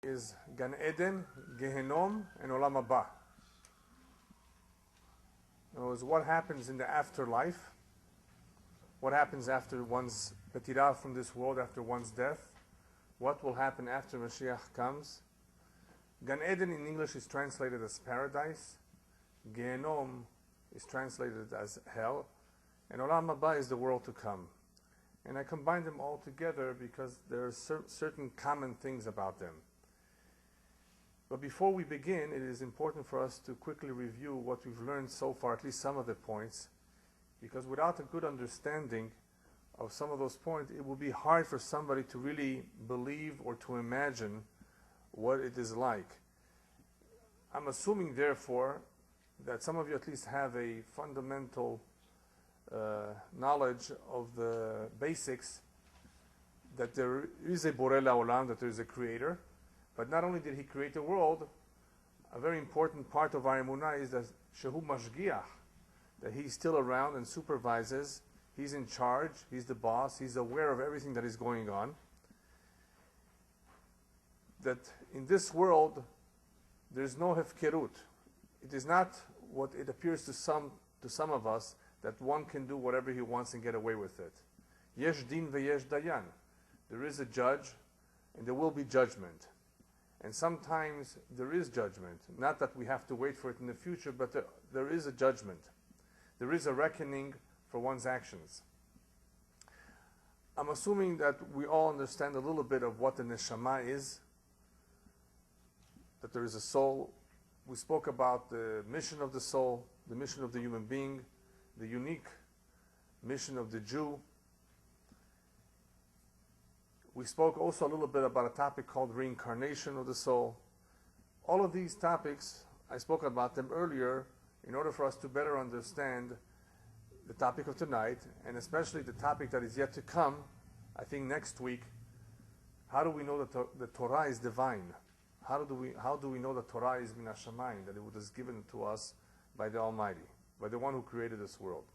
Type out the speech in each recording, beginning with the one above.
is Gan Eden, Gehenom, and Olam Haba. In other words, what happens in the afterlife? What happens after one's petirah from this world, after one's death? What will happen after Mashiach comes? Gan Eden in English is translated as paradise. Gehenom is translated as hell. And Olam Haba is the world to come. And I combine them all together because there are certain common things about them. But before we begin, it is important for us to quickly review what we've learned so far, at least some of the points, because without a good understanding of some of those points, it will be hard for somebody to really believe or to imagine what it is like. I'm assuming, therefore, that some of you at least have a fundamental knowledge of the basics, that there is a Borei La'olam, that there is a creator. But not only did he create the world, a very important part of our emunah is that Shehu Mashgiach, that he's still around and supervises, he's in charge, he's the boss, he's aware of everything that is going on. That in this world, there's no hefkerut. It is not what it appears to some of us, that one can do whatever he wants and get away with it. Yesh din veyesh dayan. There is a judge, and there will be judgment. And sometimes there is judgment. Not that we have to wait for it in the future, but there is a judgment. There is a reckoning for one's actions. I'm assuming that we all understand a little bit of what the neshama is, that there is a soul. We spoke about the mission of the soul, the mission of the human being, the unique mission of the Jew. We spoke also a little bit about a topic called reincarnation of the soul. All of these topics, I spoke about them earlier in order for us to better understand the topic of tonight, and especially the topic that is yet to come, I think next week. How do we know that the Torah is divine? How do we know that Torah is min hashamayim, that it was given to us by the Almighty, by the one who created this world?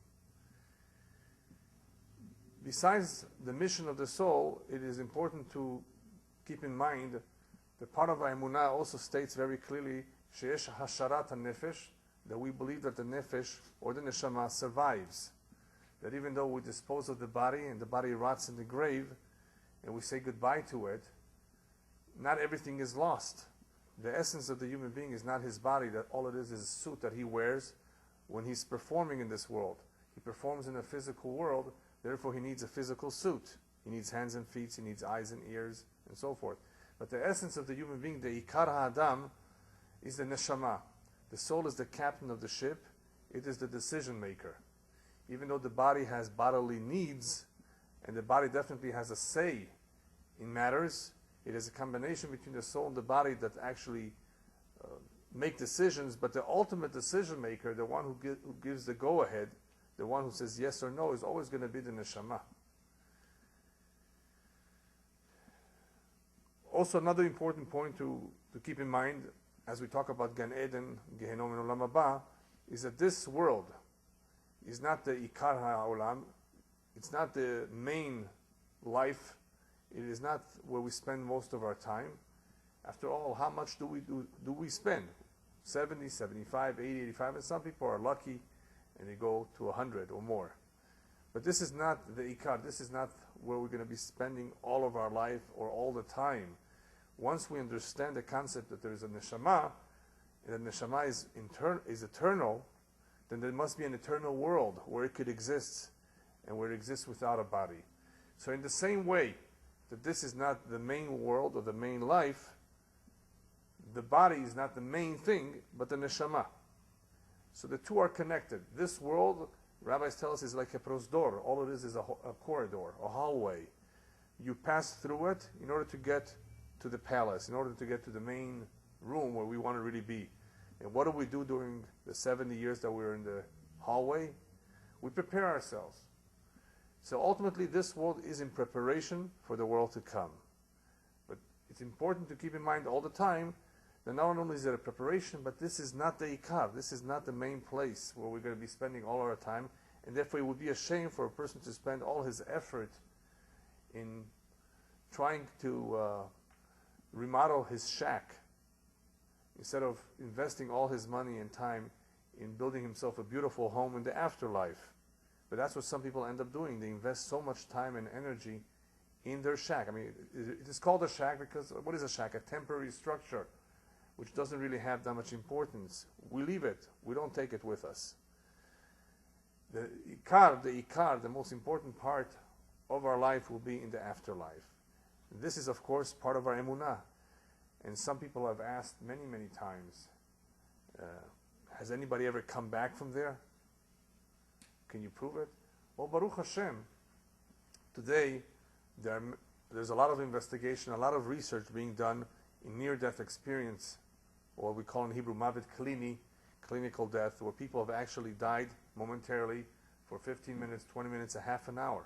Besides the mission of the soul, it is important to keep in mind that part of our emunah also states very clearly sheyesh hasharat hanefesh, that we believe that the nefesh or the neshama survives. That even though we dispose of the body and the body rots in the grave and we say goodbye to it, not everything is lost. The essence of the human being is not his body, that all it is a suit that he wears when he's performing in this world. He performs in a physical world, therefore he needs a physical suit. He needs hands and feet, he needs eyes and ears, and so forth. But the essence of the human being, the ikar ha'adam, is the neshama. The soul is the captain of the ship, it is the decision maker. Even though the body has bodily needs, and the body definitely has a say in matters, it is a combination between the soul and the body that actually make decisions, but the ultimate decision maker, the one who gives the go-ahead, the one who says yes or no, is always going to be the neshama. Also, another important point to keep in mind as we talk about Gan Eden, Gehenom, and Olam Haba, is that this world is not the ikar ha'olam, it's not the main life, it is not where we spend most of our time. After all, how much do we spend? 70, 75, 80, 85, and some people are lucky and they go to 100 or more. But this is not the ikar, this is not where we're going to be spending all of our life or all the time. Once we understand the concept that there is a neshama, and the neshama is eternal, then there must be an eternal world where it could exist, and where it exists without a body. So in the same way that this is not the main world or the main life, the body is not the main thing, but the neshama. So the two are connected. This world, rabbis tell us, is like a prosdor. All it is a corridor, a hallway. You pass through it in order to get to the palace, in order to get to the main room where we want to really be. And what do we do during the 70 years that we're in the hallway? We prepare ourselves. So ultimately, this world is in preparation for the world to come. But it's important to keep in mind all the time that not only is it a preparation, but this is not the ikar, this is not the main place where we're going to be spending all our time, and therefore it would be a shame for a person to spend all his effort in trying to remodel his shack instead of investing all his money and time in building himself a beautiful home in the afterlife. But that's what some people end up doing. They invest so much time and energy in their shack. I mean, it is called a shack because what is a shack? A temporary structure which doesn't really have that much importance. We leave it. We don't take it with us. The ikar, the most important part of our life will be in the afterlife. This is, of course, part of our emunah. And some people have asked many, many times, has anybody ever come back from there? Can you prove it? Well, Baruch Hashem, today there's a lot of investigation, a lot of research being done in near-death experience, or what we call in Hebrew mavet klini, clinical death, where people have actually died momentarily for 15 minutes, 20 minutes, a half an hour.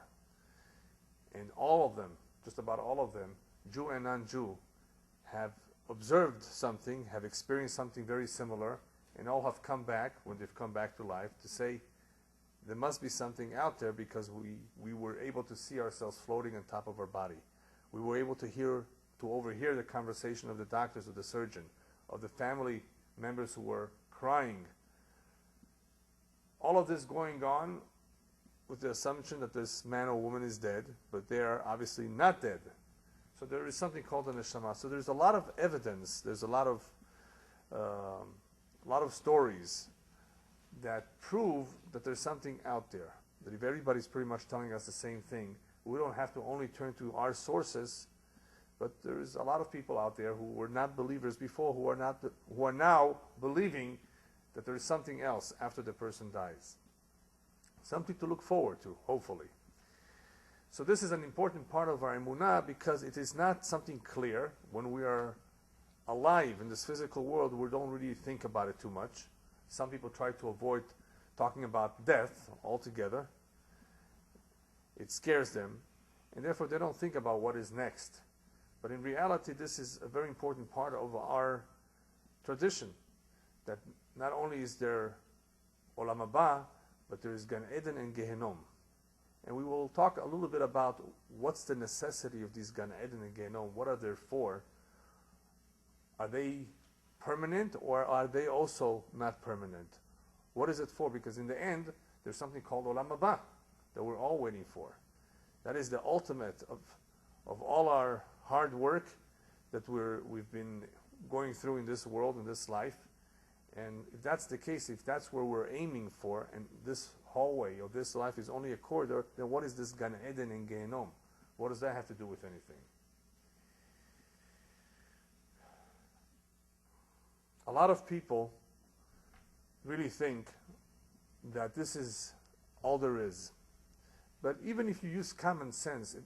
And all of them, just about all of them, Jew and non-Jew, have observed something, have experienced something very similar, and all have come back, when they've come back to life, to say there must be something out there because we were able to see ourselves floating on top of our body. We were able to overhear the conversation of the doctors, of the surgeon, of the family members who were crying. All of this going on with the assumption that this man or woman is dead, but they are obviously not dead. So there is something called an neshama. So there's a lot of evidence. There's a lot of stories that prove that there's something out there. That if everybody's pretty much telling us the same thing, we don't have to only turn to our sources, but there's a lot of people out there who were not believers before, who are now believing that there is something else after the person dies. Something to look forward to, hopefully. So this is an important part of our emunah because it is not something clear. When we are alive in this physical world, we don't really think about it too much. Some people try to avoid talking about death altogether. It scares them, and therefore they don't think about what is next. But in reality, this is a very important part of our tradition, that not only is there Olam Haba, but there is Gan Eden and Gehenom. And we will talk a little bit about what's the necessity of these Gan Eden and Gehenom. What are they for? Are they permanent, or are they also not permanent? What is it for? Because in the end, there's something called Olam Haba that we're all waiting for. That is the ultimate of all our hard work that we've been going through in this world, in this life. And if that's the case, if that's where we're aiming for, and this hallway of this life is only a corridor, then what is this Gan Eden and Gehenom? What does that have to do with anything? A lot of people really think that this is all there is. But even if you use common sense, it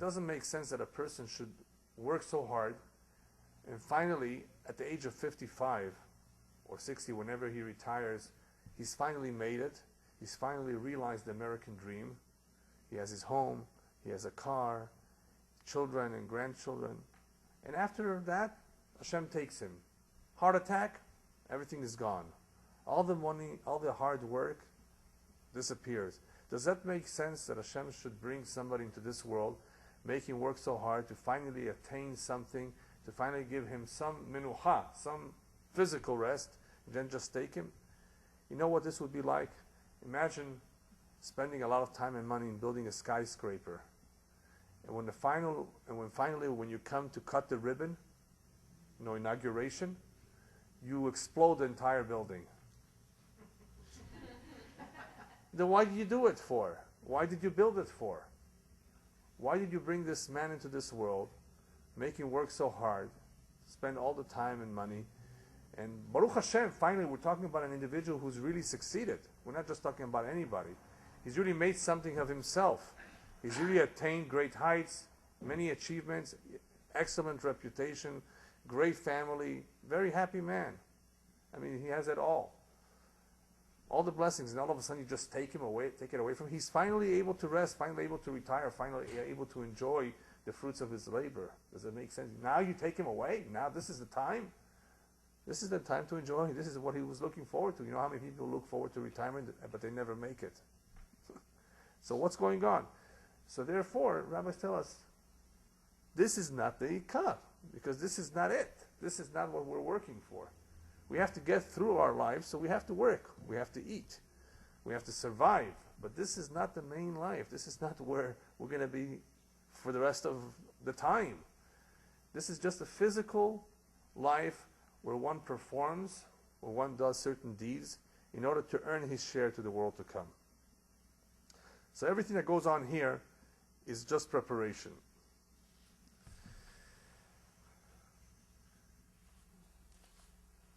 doesn't make sense that a person should work so hard and finally, at the age of 55 or 60, whenever he retires, he's finally made it. He's finally realized the American dream. He has his home, he has a car, children and grandchildren. And after that, Hashem takes him. Heart attack, everything is gone. All the money, all the hard work disappears. Does that make sense that Hashem should bring somebody into this world, make him work so hard to finally attain something, to finally give him some minucha, some physical rest, and then just take him? You know what this would be like? Imagine spending a lot of time and money in building a skyscraper, and when finally when you come to cut the ribbon, inauguration, you explode the entire building. Then why did you do it for? Why did you build it for? Why did you bring this man into this world, make him work so hard, spend all the time and money? And Baruch Hashem, finally we're talking about an individual who's really succeeded. We're not just talking about anybody. He's really made something of himself. He's really attained great heights, many achievements, excellent reputation, great family, very happy man. I mean, he has it all. All the blessings, and all of a sudden you just take it away from him. He's finally able to rest, finally able to retire, finally able to enjoy the fruits of his labor. Does it make sense? Now you take him away? Now this is the time? This is the time to enjoy. This is what he was looking forward to. You know how many people look forward to retirement, but they never make it? So what's going on? So therefore, rabbis tell us, this is not the ikar. because this is not it. This is not what we're working for. We have to get through our lives, so we have to work. We have to eat. We have to survive. But this is not the main life. This is not where we're going to be for the rest of the time. This is just a physical life where one performs, where one does certain deeds in order to earn his share to the world to come. So everything that goes on here is just preparation.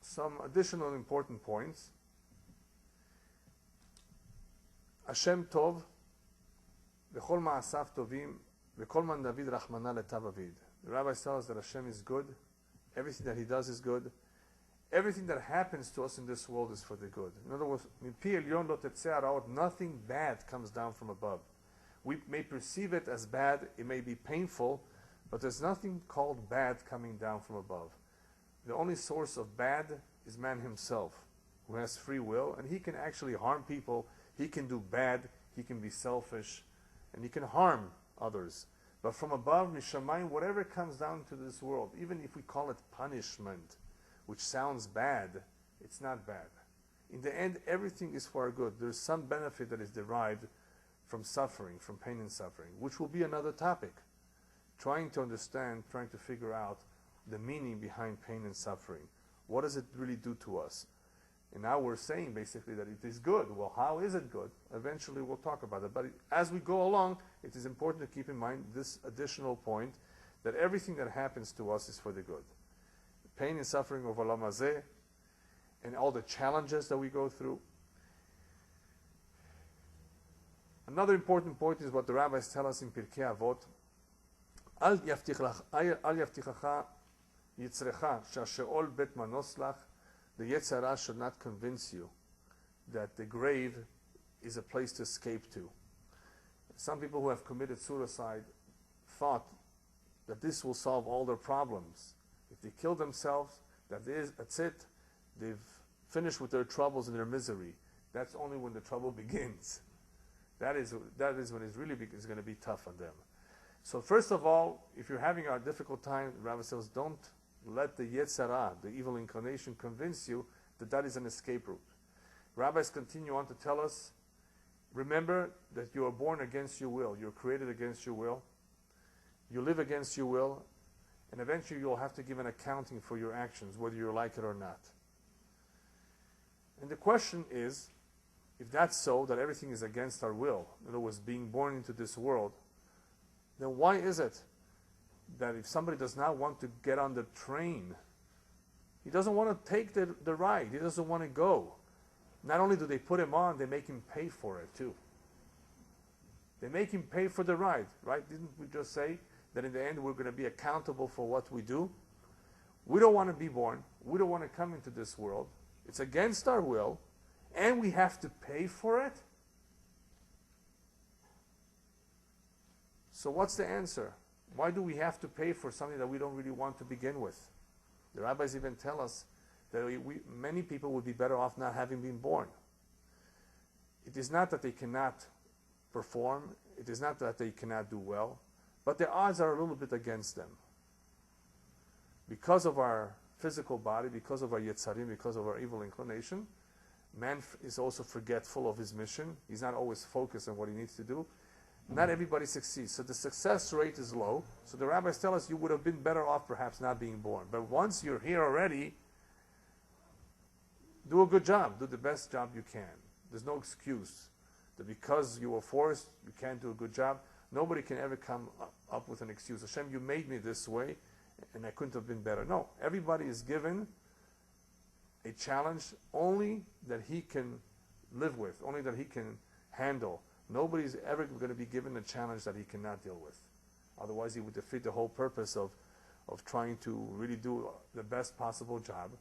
Some additional important points. Hashem Tov, v'chol ma'asav tovim, v'kol man David rachmana letav avid. The rabbis tell us that Hashem is good. Everything that He does is good. Everything that happens to us in this world is for the good. In other words, nothing bad comes down from above. We may perceive it as bad, it may be painful, but there's nothing called bad coming down from above. The only source of bad is man himself, who has free will, and he can actually harm people, he can do bad, he can be selfish, and he can harm others. But from above, Mishamayim, whatever comes down to this world, even if we call it punishment, which sounds bad, it's not bad. In the end, everything is for our good. There's some benefit that is derived from suffering, from pain and suffering, which will be another topic. Trying to understand, trying to figure out the meaning behind pain and suffering. What does it really do to us? And now we're saying basically that it is good. Well, how is it good? Eventually we'll talk about it. But as we go along, it is important to keep in mind this additional point, that everything that happens to us is for the good. Pain and suffering of Olam Hazeh, and all the challenges that we go through. Another important point is what the rabbis tell us in Pirkei Avot. Al yaftichacha yitzrecha shasheol bet manos lach. The Yetzer Hara should not convince you that the grave is a place to escape to. Some people who have committed suicide thought that this will solve all their problems. If they kill themselves, that's it. They've finished with their troubles and their misery. That's only when the trouble begins. That is when it's really is going to be tough on them. So first of all, if you're having a difficult time, the Rabbi says, don't let the Yetzer Hara, the evil inclination, convince you that that is an escape route. Rabbis continue on to tell us, remember that you are born against your will. You're created against your will. You live against your will. And eventually you'll have to give an accounting for your actions, whether you like it or not. And the question is, if that's so, that everything is against our will, in other words, being born into this world, then why is it that if somebody does not want to get on the train, he doesn't want to take the ride, he doesn't want to go. Not only do they put him on, they make him pay for it too. They make him pay for the ride, right? Didn't we just say that in the end we're going to be accountable for what we do? We don't want to be born. We don't want to come into this world. It's against our will, and we have to pay for it? So what's the answer? Why do we have to pay for something that we don't really want to begin with? The rabbis even tell us that many people would be better off not having been born. It is not that they cannot perform. It is not that they cannot do well. But the odds are a little bit against them. Because of our physical body, because of our Yetzarim, because of our evil inclination, man is also forgetful of his mission. He's not always focused on what he needs to do. Not everybody succeeds. So the success rate is low. So the rabbis tell us you would have been better off perhaps not being born. But once you're here already, do a good job. Do the best job you can. There's no excuse that because you were forced, you can't do a good job. Nobody can ever come up with an excuse. Hashem, you made me this way, and I couldn't have been better. No, everybody is given a challenge only that he can live with, only that he can handle. Nobody's ever going to be given a challenge that he cannot deal with. Otherwise, he would defeat the whole purpose of trying to really do the best possible job.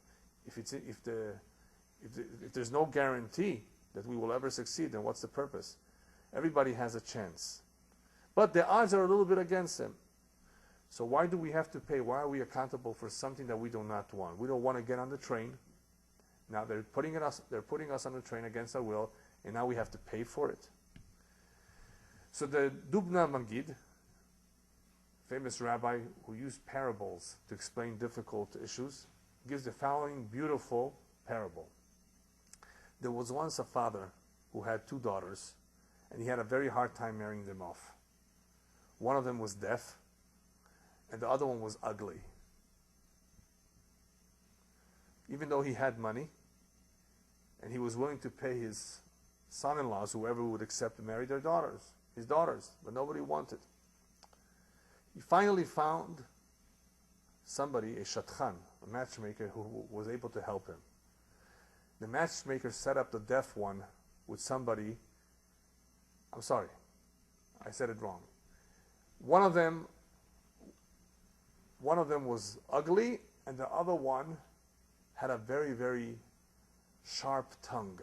If there's no guarantee that we will ever succeed, then what's the purpose? Everybody has a chance. But the odds are a little bit against him. So why do we have to pay? Why are we accountable for something that we do not want? We don't want to get on the train. Now they're putting us on the train against our will, and now we have to pay for it. So the Dubna Magid famous rabbi who used parables to explain difficult issues, gives the following beautiful parable. There was once a father who had 2 daughters, and he had a very hard time marrying them off. One of them was deaf, and the other one was ugly. Even though he had money, and he was willing to pay his son-in-laws, whoever would accept to marry their daughters, his daughters, but nobody wanted. He finally found somebody, a shatchan, a matchmaker, who was able to help him. The matchmaker set up the deaf one with somebody. I'm sorry, I said it wrong. One of them was ugly, and the other one had a very, very sharp tongue.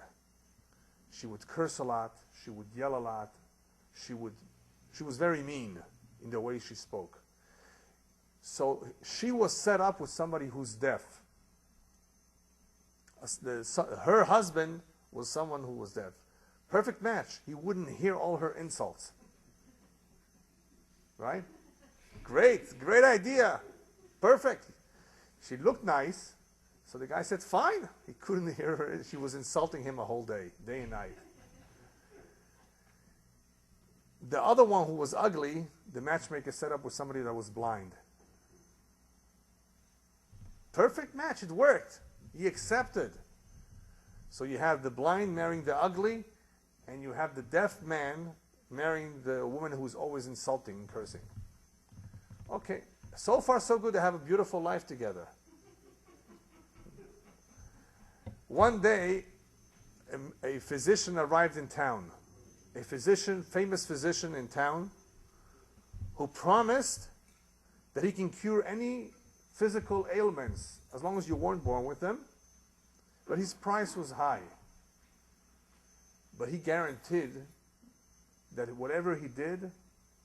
She would curse a lot, she would yell a lot, she was very mean in the way she spoke. So she was set up with somebody who's deaf. Her husband was someone who was deaf. Perfect match. He wouldn't hear all her insults. Right? Great idea. Perfect. She looked nice, so the guy said, fine. He couldn't hear her. She was insulting him a whole day and night. The other one who was ugly, the matchmaker set up with somebody that was blind. Perfect match, it worked. He accepted. So you have the blind marrying the ugly, and you have the deaf man marrying the woman who's always insulting and cursing. Okay, so far so good. They have a beautiful life together. One day, a physician arrived in town. A physician, famous physician in town, who promised that he can cure any physical ailments as long as you weren't born with them. But his price was high. But he guaranteed that whatever he did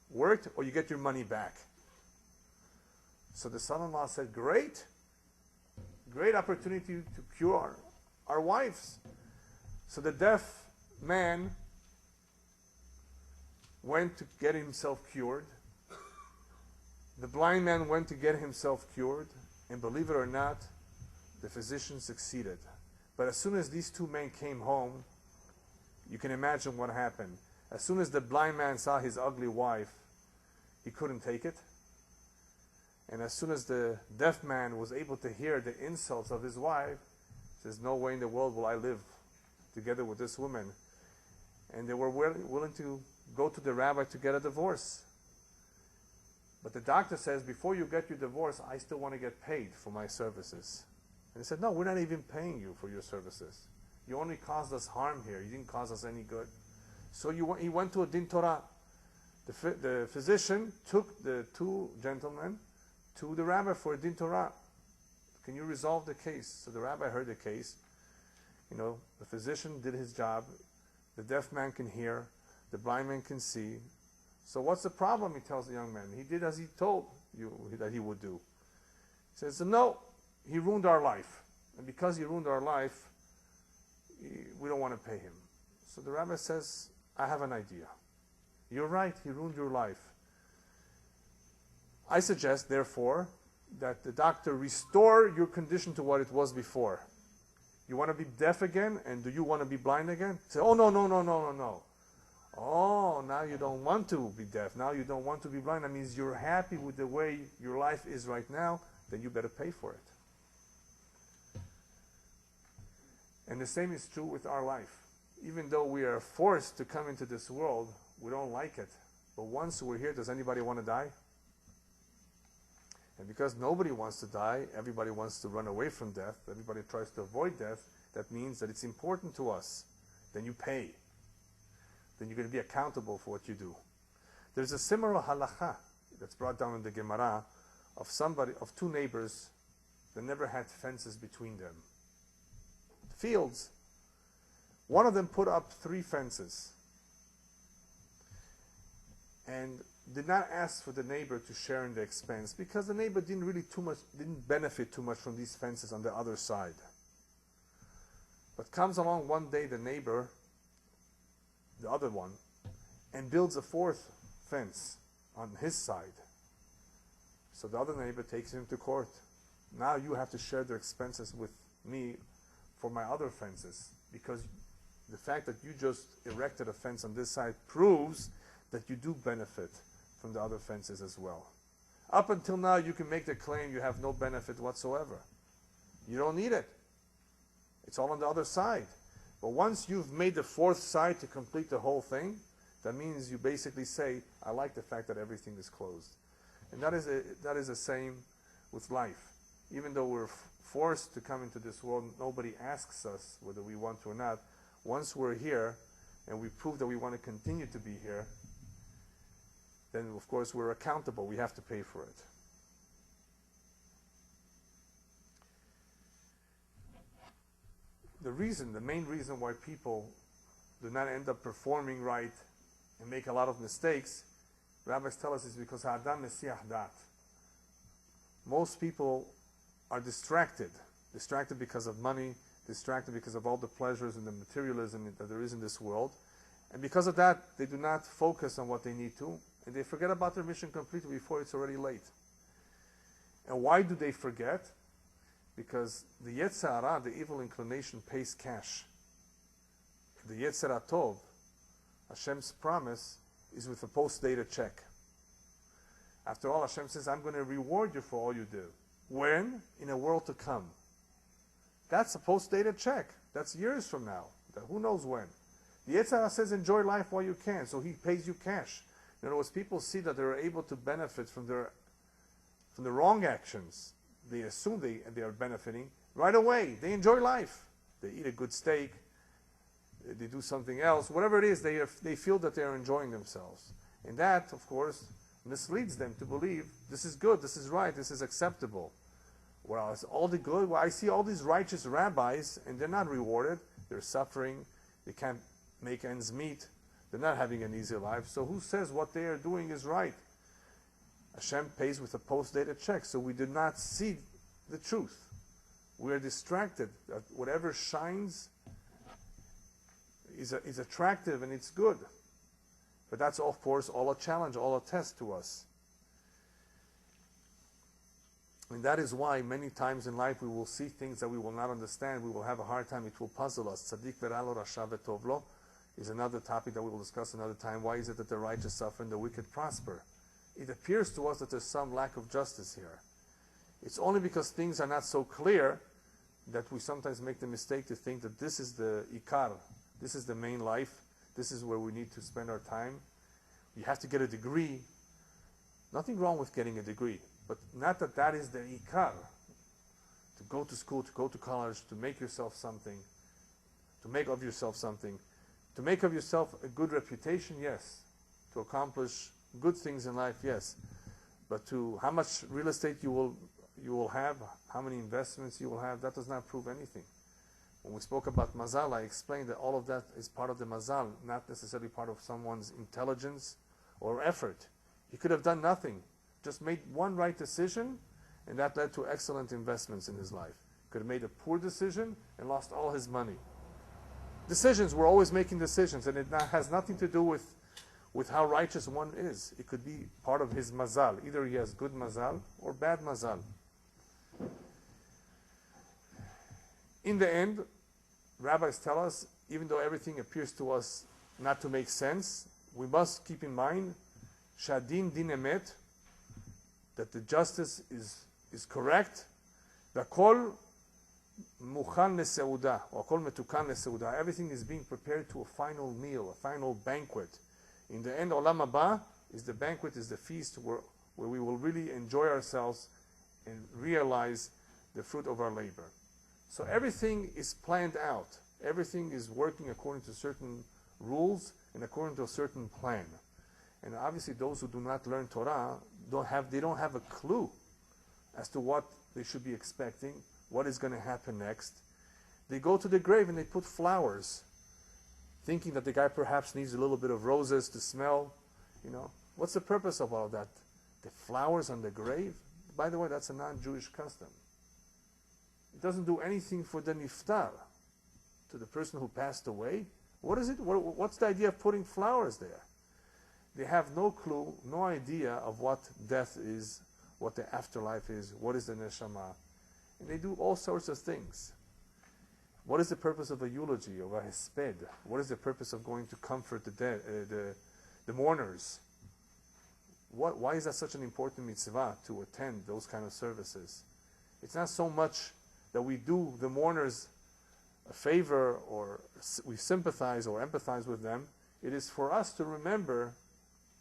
worked, or you get your money back. So the son-in-law said, great opportunity to cure our wives. So the deaf man went to get himself cured. The blind man went to get himself cured. And believe it or not, the physician succeeded. But as soon as these 2 men came home, you can imagine what happened. As soon as the blind man saw his ugly wife, he couldn't take it. And as soon as the deaf man was able to hear the insults of his wife, he says, no way in the world will I live together with this woman. And they were willing to go to the rabbi to get a divorce. But the doctor says, before you get your divorce, I still want to get paid for my services. And he said, no, we're not even paying you for your services. You only caused us harm here. You didn't cause us any good. So he went to a din Torah. The physician took the 2 gentlemen to the rabbi for a din Torah. Can you resolve the case? So the rabbi heard the case. The physician did his job. The deaf man can hear. The blind man can see. So what's the problem, he tells the young man. He did as he told you that he would do. He says, no, he ruined our life. And because he ruined our life, we don't want to pay him. So the rabbi says, I have an idea. You're right, he ruined your life. I suggest, therefore, that the doctor restore your condition to what it was before. You want to be deaf again, and do you want to be blind again? Say, oh, no. Oh, now you don't want to be deaf. Now you don't want to be blind. That means you're happy with the way your life is right now. Then you better pay for it. And the same is true with our life. Even though we are forced to come into this world, we don't like it. But once we're here, does anybody want to die? And because nobody wants to die, everybody wants to run away from death, everybody tries to avoid death, that means that it's important to us. Then you pay. Then you're going to be accountable for what you do. There's a similar halacha that's brought down in the Gemara of 2 neighbors that never had fences between them. Fields. One of them put up 3 fences and did not ask for the neighbor to share in the expense, because the neighbor didn't benefit too much from these fences on the other side. But comes along one day the neighbor, the other one, and builds a 4th fence on his side. So the other neighbor takes him to court. Now you have to share the expenses with me for my other fences, because the fact that you just erected a fence on this side proves that you do benefit from the other fences as well. Up until now, you can make the claim you have no benefit whatsoever. You don't need it. It's all on the other side. But once you've made the fourth side to complete the whole thing, that means you basically say, I like the fact that everything is closed. And that is the same with life. Even though we're forced to come into this world, nobody asks us whether we want to or not. Once we're here, and we prove that we want to continue to be here, then of course we're accountable. We have to pay for it. The main reason why people do not end up performing right and make a lot of mistakes, rabbis tell us, is because Ha'adam Mesiach Dat. Most people are distracted because of money, distracted because of all the pleasures and the materialism that there is in this world. And because of that, they do not focus on what they need to, and they forget about their mission completely before it's already late. And why do they forget? Because the Yetzer Hara, the evil inclination, pays cash. The Yetzer HaTov, Hashem's promise, is with a post-dated check. After all, Hashem says, I'm going to reward you for all you do. When? In a world to come. That's a post-dated check. That's years from now. Who knows when? The Yetzer Hara says, enjoy life while you can, so he pays you cash. In other words, people see that they're able to benefit from the wrong actions. They assume they are benefiting right away. They enjoy life. They eat a good steak. They do something else. Whatever it is, they feel that they are enjoying themselves. And that, of course, misleads them to believe this is good, this is right, this is acceptable. Whereas all the good, I see all these righteous rabbis, and they're not rewarded. They're suffering. They can't make ends meet. They're not having an easy life. So who says what they are doing is right? Hashem pays with a post-dated check, so we do not see the truth. We are distracted. Whatever shines is attractive and it's good. But that's, of course, all a challenge, all a test to us. And that is why many times in life we will see things that we will not understand. We will have a hard time. It will puzzle us. Tzaddik veralo, rasha vetovlo is another topic that we will discuss another time. Why is it that the righteous suffer and the wicked prosper? It appears to us that there's some lack of justice here. It's only because things are not so clear that we sometimes make the mistake to think that this is the ikar, this is the main life, this is where we need to spend our time. You have to get a degree. Nothing wrong with getting a degree, but not that that is the ikar. To go to school, to go to college, to make yourself something, to make of yourself something, to make of yourself a good reputation, yes. To accomplish good things in life, yes. But to how much real estate you will have, how many investments you will have, that does not prove anything. When we spoke about mazal, I explained that all of that is part of the mazal, not necessarily part of someone's intelligence or effort. He could have done nothing, just made one right decision, and that led to excellent investments in his life. Could have made a poor decision and lost all his money. Decisions, we're always making decisions, and it has nothing to do with how righteous one is. It could be part of his mazal. Either he has good mazal or bad mazal. In the end, rabbis tell us, even though everything appears to us not to make sense, we must keep in mind, shadin din emet, that the justice is correct. V'kol mukhan leseuda, or kol metukan leseuda. Everything is being prepared to a final meal, a final banquet. In the end, Olam Haba is the banquet, is the feast where we will really enjoy ourselves and realize the fruit of our labor. So everything is planned out. Everything is working according to certain rules and according to a certain plan. And obviously those who do not learn Torah, they don't have a clue as to what they should be expecting, what is going to happen next. They go to the grave and they put flowers, thinking that the guy perhaps needs a little bit of roses to smell. What's the purpose of all of that? The flowers on the grave? By the way, that's a non-Jewish custom. It doesn't do anything for the niftar, to the person who passed away. What is it? What's the idea of putting flowers there? They have no clue, no idea of what death is, what the afterlife is, what is the neshama. And they do all sorts of things. What is the purpose of a eulogy, of a hesped? What is the purpose of going to comfort the dead, the mourners? Why is that such an important mitzvah to attend those kind of services? It's not so much that we do the mourners a favor or we sympathize or empathize with them. It is for us to remember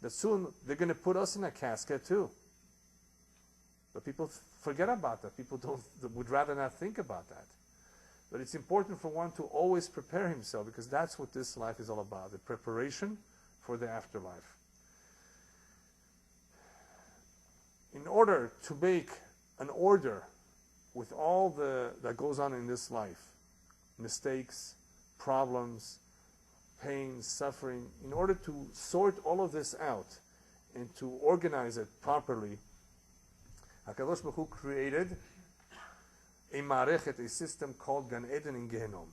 that soon they're going to put us in a casket too. But people forget about that. People would rather not think about that. But it's important for one to always prepare himself, because that's what this life is all about, the preparation for the afterlife. In order to make an order with all that goes on in this life, mistakes, problems, pain, suffering, in order to sort all of this out and to organize it properly, HaKadosh Baruch Hu created a marechet, a system called Gan Eden and Gehenom.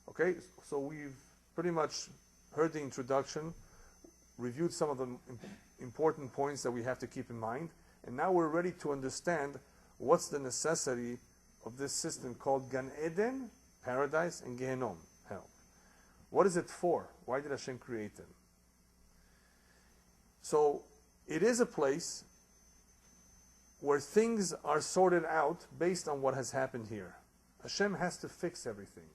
Okay, so we've pretty much heard the introduction, reviewed some of the important points that we have to keep in mind, and now we're ready to understand what's the necessity of this system called Gan Eden, paradise, and Gehenom, hell. What is it for? Why did Hashem create them? So it is a place where things are sorted out based on what has happened here. Hashem has to fix everything.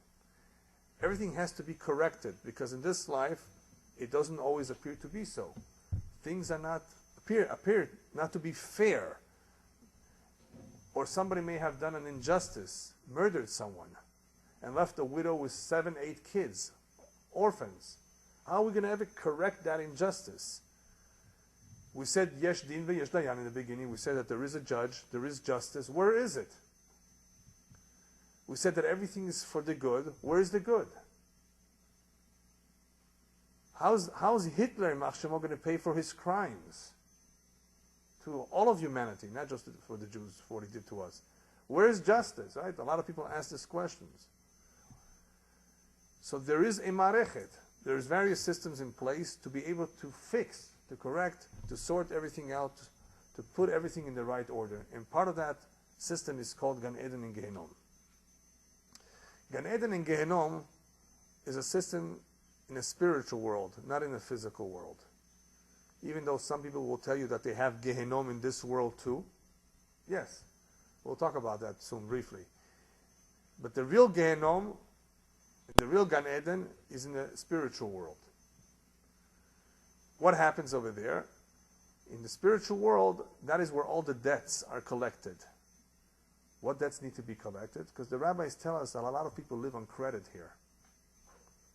Everything has to be corrected, because in this life it doesn't always appear to be so. Things are not appear not to be fair. Or somebody may have done an injustice, murdered someone, and left a widow with 7, 8 kids, orphans. How are we going to ever correct that injustice? We said yesh din ve'yesh dayan in the beginning. We said that there is a judge, there is justice. Where is it? We said that everything is for the good. Where is the good? How's Hitler, Machshemo, going to pay for his crimes? To all of humanity, not just for the Jews, for what he did to us. Where is justice, right? A lot of people ask these questions. So there is a marechet. There's various systems in place to be able to fix, to correct, to sort everything out, to put everything in the right order. And part of that system is called Gan Eden and Gehenom. Gan Eden and Gehenom is a system in a spiritual world, not in a physical world. Even though some people will tell you that they have Gehenom in this world too. Yes, we'll talk about that soon briefly. But the real Gehenom, the real Gan Eden, is in the spiritual world. What happens over there? In the spiritual world, that is where all the debts are collected. What debts need to be collected? Because the rabbis tell us that a lot of people live on credit here.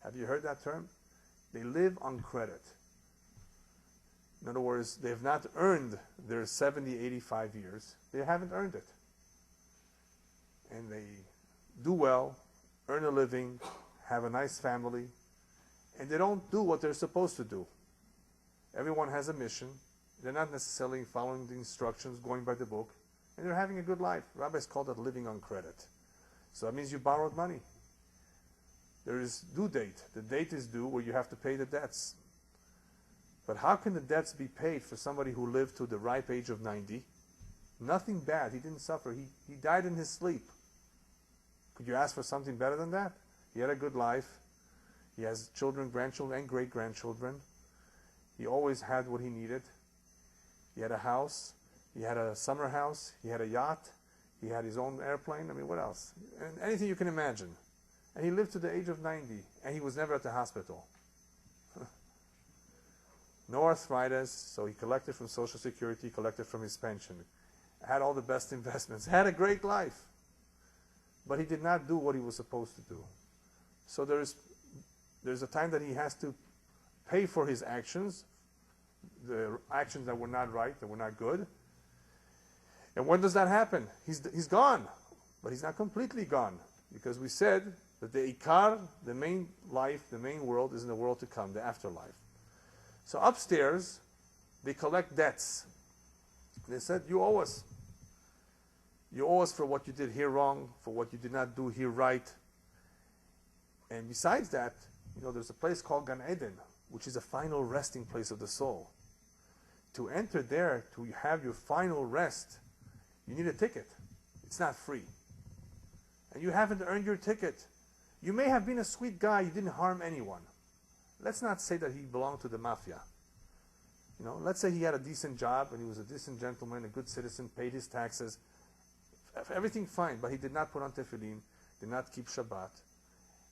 Have you heard that term? They live on credit. In other words, they have not earned their 70, 85 years. They haven't earned it. And they do well, earn a living, have a nice family, and they don't do what they're supposed to do. Everyone has a mission. They're not necessarily following the instructions, going by the book, and they're having a good life. Rabbis call that living on credit. So that means you borrowed money. There is due date. The date is due where you have to pay the debts. But how can the debts be paid for somebody who lived to the ripe age of 90? Nothing bad. He didn't suffer. He died in his sleep. Could you ask for something better than that? He had a good life. He has children, grandchildren, and great-grandchildren. He always had what he needed. He had a house. He had a summer house. He had a yacht. He had his own airplane. I mean, what else? And anything you can imagine. And he lived to the age of 90, and he was never at the hospital. No arthritis, so he collected from Social Security, collected from his pension. Had all the best investments. Had a great life. But he did not do what he was supposed to do. So there's a time that he has to pay for his actions, the actions that were not right, that were not good. And when does that happen? He's gone. But he's not completely gone. Because we said that the ikar, the main life, the main world, is in the world to come, the afterlife. So upstairs, they collect debts. They said, you owe us. You owe us for what you did here wrong, for what you did not do here right. And besides that, there's a place called Gan Eden, which is a final resting place of the soul. to enter there, to have your final rest, you need a ticket. It's not free. And you haven't earned your ticket. You may have been a sweet guy, you didn't harm anyone. Let's not say that he belonged to the mafia. You know, let's say he had a decent job and he was a decent gentleman, a good citizen, paid his taxes. Everything fine, but he did not put on tefillin, did not keep Shabbat.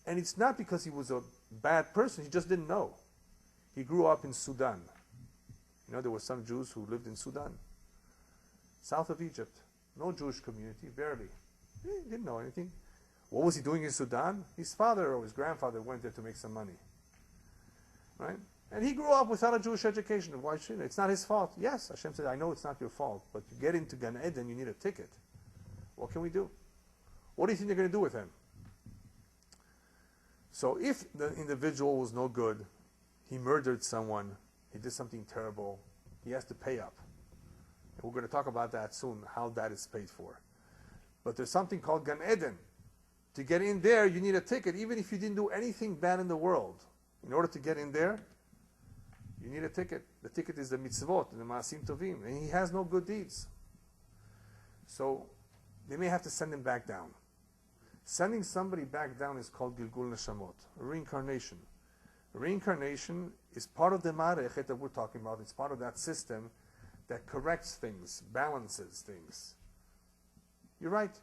And it's not because he was a bad person, he just didn't know. He grew up in Sudan. You know, there were some Jews who lived in Sudan, south of Egypt. No Jewish community, barely. He didn't know anything. What was he doing in Sudan? His father or his grandfather went there to make some money. Right? And he grew up without a Jewish education. Why shouldn't it? It's not his fault. Yes, Hashem said, I know it's not your fault, but to get into Gan Eden, you need a ticket. What can we do? What do you think they're going to do with him? So if the individual was no good, he murdered someone, he did something terrible, he has to pay up. And we're going to talk about that soon, how that is paid for. But there's something called Gan Eden. To get in there, you need a ticket, even if you didn't do anything bad in the world. In order to get in there, you need a ticket. The ticket is the mitzvot, the ma'asim tovim, and he has no good deeds. So they may have to send him back down. Sending somebody back down is called Gilgul Neshamot, reincarnation. Reincarnation is part of the Ma'arechet that we're talking about. It's part of that system that corrects things, balances things. You're right.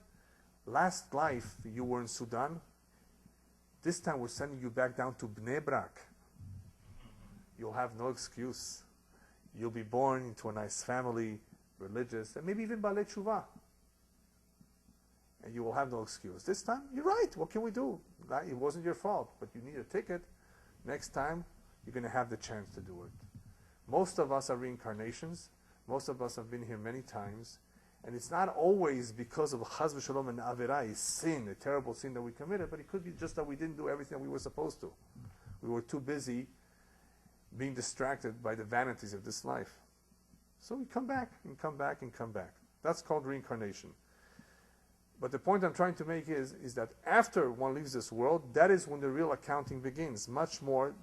Last life, you were in Sudan. This time we're sending you back down to Bnei Brak. You'll have no excuse. You'll be born into a nice family, religious, and maybe even Balei Tshuva. And you will have no excuse. This time, you're right. What can we do? It wasn't your fault, but you need a ticket. Next time, you're going to have the chance to do it. Most of us are reincarnations. Most of us have been here many times. And it's not always because of Chaz v'Shalom and Averah, sin, a terrible sin that we committed, but it could be just that we didn't do everything that we were supposed to. We were too busy being distracted by the vanities of this life. So we come back and come back and come back. That's called reincarnation. But the point I'm trying to make is that after one leaves this world, that is when the real accounting begins, much more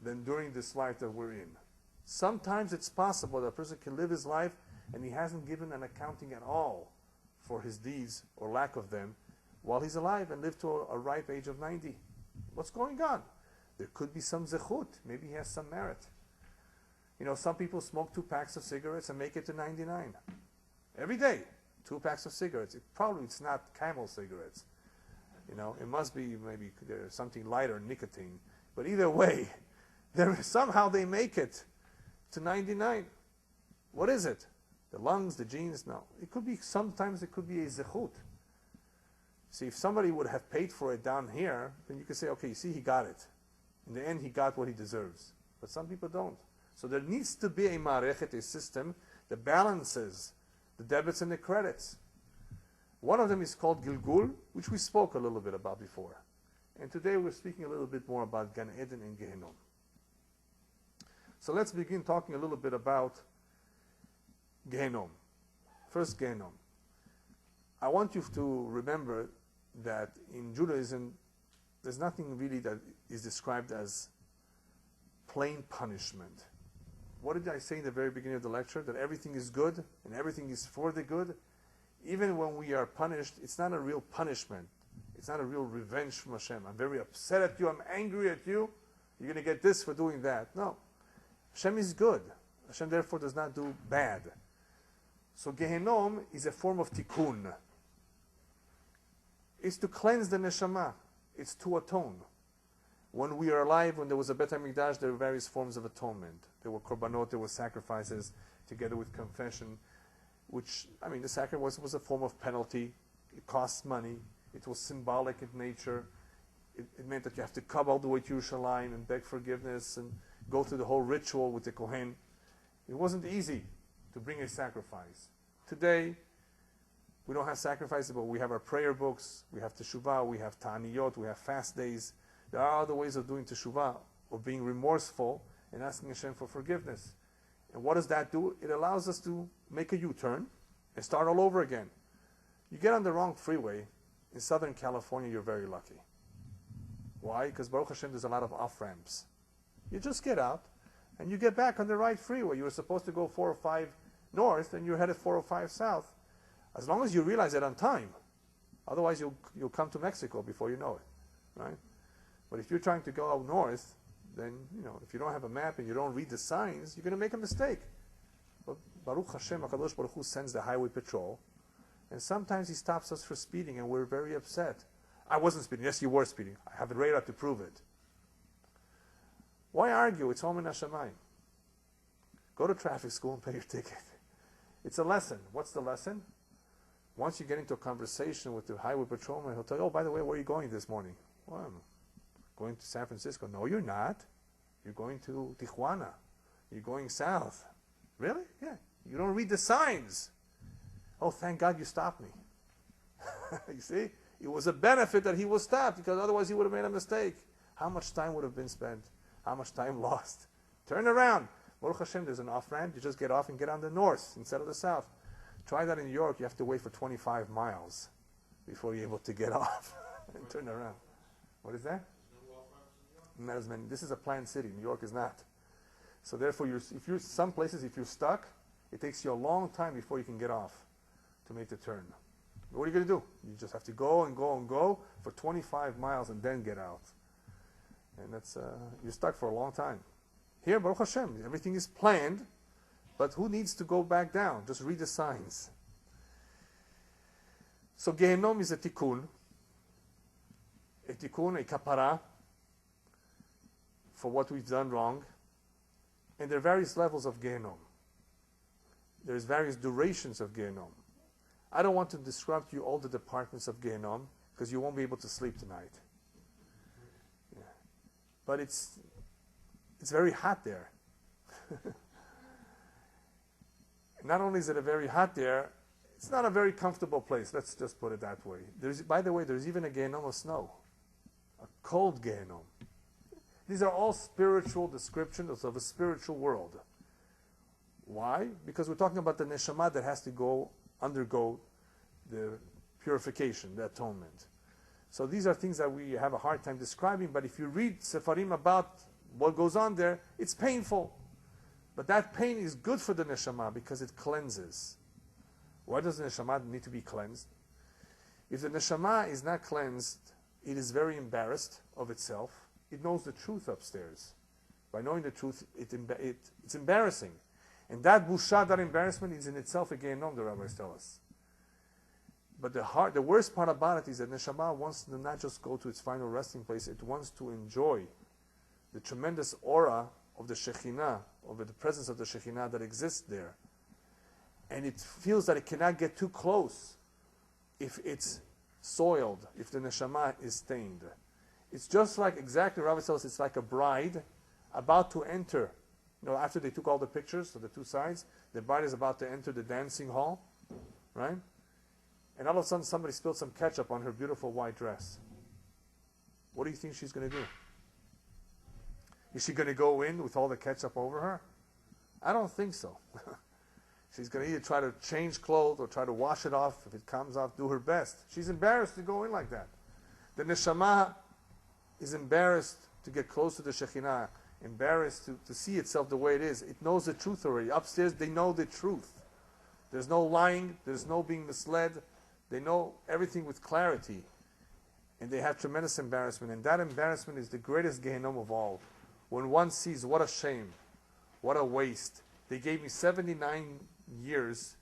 than during this life that we're in. Sometimes it's possible that a person can live his life and he hasn't given an accounting at all for his deeds or lack of them while he's alive and lived to a ripe age of 90. What's going on? There could be some zechut. Maybe he has some merit. You know, some people smoke 2 packs of cigarettes and make it to 99. Every day, 2 packs of cigarettes. It's not Camel cigarettes. You know, it must be maybe there's something lighter, nicotine. But either way, somehow they make it to 99. What is it? The lungs, the genes? No. It could be, sometimes it could be a zechut. See, if somebody would have paid for it down here, then you could say, okay, see, he got it. In the end, he got what he deserves. But some people don't. So there needs to be a ma'arechet, a system that balances the debits and the credits. One of them is called Gilgul, which we spoke a little bit about before. And today we're speaking a little bit more about Gan Eden and Gehenom. So let's begin talking a little bit about Gehenom. First, Gehenom. I want you to remember that in Judaism, there's nothing really that is described as plain punishment. What did I say in the very beginning of the lecture? That everything is good and everything is for the good. Even when we are punished, it's not a real punishment. It's not a real revenge from Hashem. I'm very upset at you. I'm angry at you. You're going to get this for doing that. No. Hashem is good. Hashem therefore does not do bad. So Gehenom is a form of tikkun. It's to cleanse the neshama. It's to atone. When we are alive, when there was a Bet HaMikdash, there were various forms of atonement. There were korbanot, there were sacrifices, together with confession, which, I mean, the sacrifice was a form of penalty. It costs money. It was symbolic in nature. It meant that you have to come all the way to Yerushalayim and beg forgiveness and go through the whole ritual with the Kohen. It wasn't easy to bring a sacrifice. Today, we don't have sacrifices, but we have our prayer books, we have teshuvah, we have ta'aniyot, we have fast days. There are other ways of doing teshuvah, of being remorseful and asking Hashem for forgiveness. And what does that do? It allows us to make a U-turn and start all over again. You get on the wrong freeway, in Southern California, you're very lucky. Why? Because Baruch Hashem, there's a lot of off-ramps. You just get out, and you get back on the right freeway. You were supposed to go 405 north, and you're headed 405 south. As long as you realize it on time. Otherwise, you'll come to Mexico before you know it, right? But if you're trying to go out north, then, if you don't have a map and you don't read the signs, you're going to make a mistake. But Baruch Hashem, HaKadosh Baruch Hu sends the highway patrol, and sometimes he stops us for speeding, and we're very upset. I wasn't speeding. Yes, you were speeding. I have the radar to prove it. Why argue? It's home in Hashemayim. Go to traffic school and pay your ticket. It's a lesson. What's the lesson? Once you get into a conversation with the highway patrolman, he'll tell you, oh, by the way, where are you going this morning? Well, I'm going to San Francisco. No, you're not. You're going to Tijuana. You're going south. Really? Yeah. You don't read the signs. Oh, thank God you stopped me. You see? It was a benefit that he was stopped, because otherwise he would have made a mistake. How much time would have been spent? How much time lost? Turn around. Baruch Hashem, there's an off-ramp. You just get off and get on the north instead of the south. Try that in New York. You have to wait for 25 miles before you're able to get off and turn around. What is that? Not as many. This is a planned city. New York is not. So therefore, some places, if you're stuck, it takes you a long time before you can get off to make the turn. What are you going to do? You just have to go and go and go for 25 miles and then get out. And that's you're stuck for a long time. Here, Baruch Hashem, everything is planned, but who needs to go back down? Just read the signs. So Gehenom is a tikkun, a kapara for what we've done wrong. And there are various levels of Gehenom. There's various durations of Gehenom. I don't want to describe to you all the departments of Gehenom, because you won't be able to sleep tonight. Yeah. But it's very hot there. Not only is it very hot there, it's not a very comfortable place. Let's just put it that way. By the way, there's even a Gehenom of snow, a cold Gehenom. These are all spiritual descriptions of a spiritual world. Why? Because we're talking about the neshama that has to undergo the purification, the atonement. So these are things that we have a hard time describing, but if you read Sefarim about what goes on there, it's painful. But that pain is good for the neshama because it cleanses. Why does the neshama need to be cleansed? If the neshama is not cleansed, it is very embarrassed of itself. It knows the truth upstairs. By knowing the truth, it's embarrassing. And that busha, that embarrassment, is in itself a Gehenom, the rabbis tell us. But the worst part about it is that neshama wants to not just go to its final resting place, it wants to enjoy the tremendous aura of the Shekhinah, of the presence of the Shekhinah that exists there. And it feels that it cannot get too close if it's soiled, if the neshama is stained. It's just like, exactly, Rabbi tells us, it's like a bride about to enter. After they took all the pictures of the two sides, the bride is about to enter the dancing hall, right? And all of a sudden somebody spilled some ketchup on her beautiful white dress. What do you think she's going to do? Is she going to go in with all the ketchup over her? I don't think so. She's going to either try to change clothes or try to wash it off. If it comes off, do her best. She's embarrassed to go in like that. The neshama is embarrassed to get close to the Shekhinah, embarrassed to see itself the way it is. It knows the truth already. Upstairs, they know the truth. There's no lying. There's no being misled. They know everything with clarity. And they have tremendous embarrassment. And that embarrassment is the greatest Gehenom of all. When one sees, what a shame, what a waste. They gave me 79 years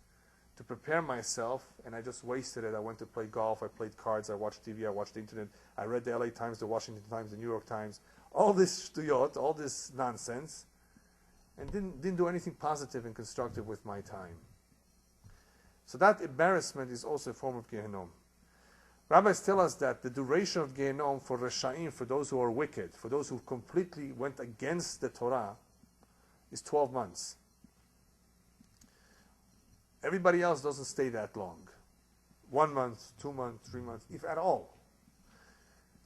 to prepare myself, and I just wasted it. I went to play golf, I played cards, I watched TV, I watched the internet, I read the LA Times, the Washington Times, the New York Times, all this shtuyot, all this nonsense, and didn't do anything positive and constructive with my time. So that embarrassment is also a form of Gehenom. Rabbis tell us that the duration of Gehenom for Resha'im, for those who are wicked, for those who completely went against the Torah, is 12 months. Everybody else doesn't stay that long. 1 month, 2 months, 3 months, if at all.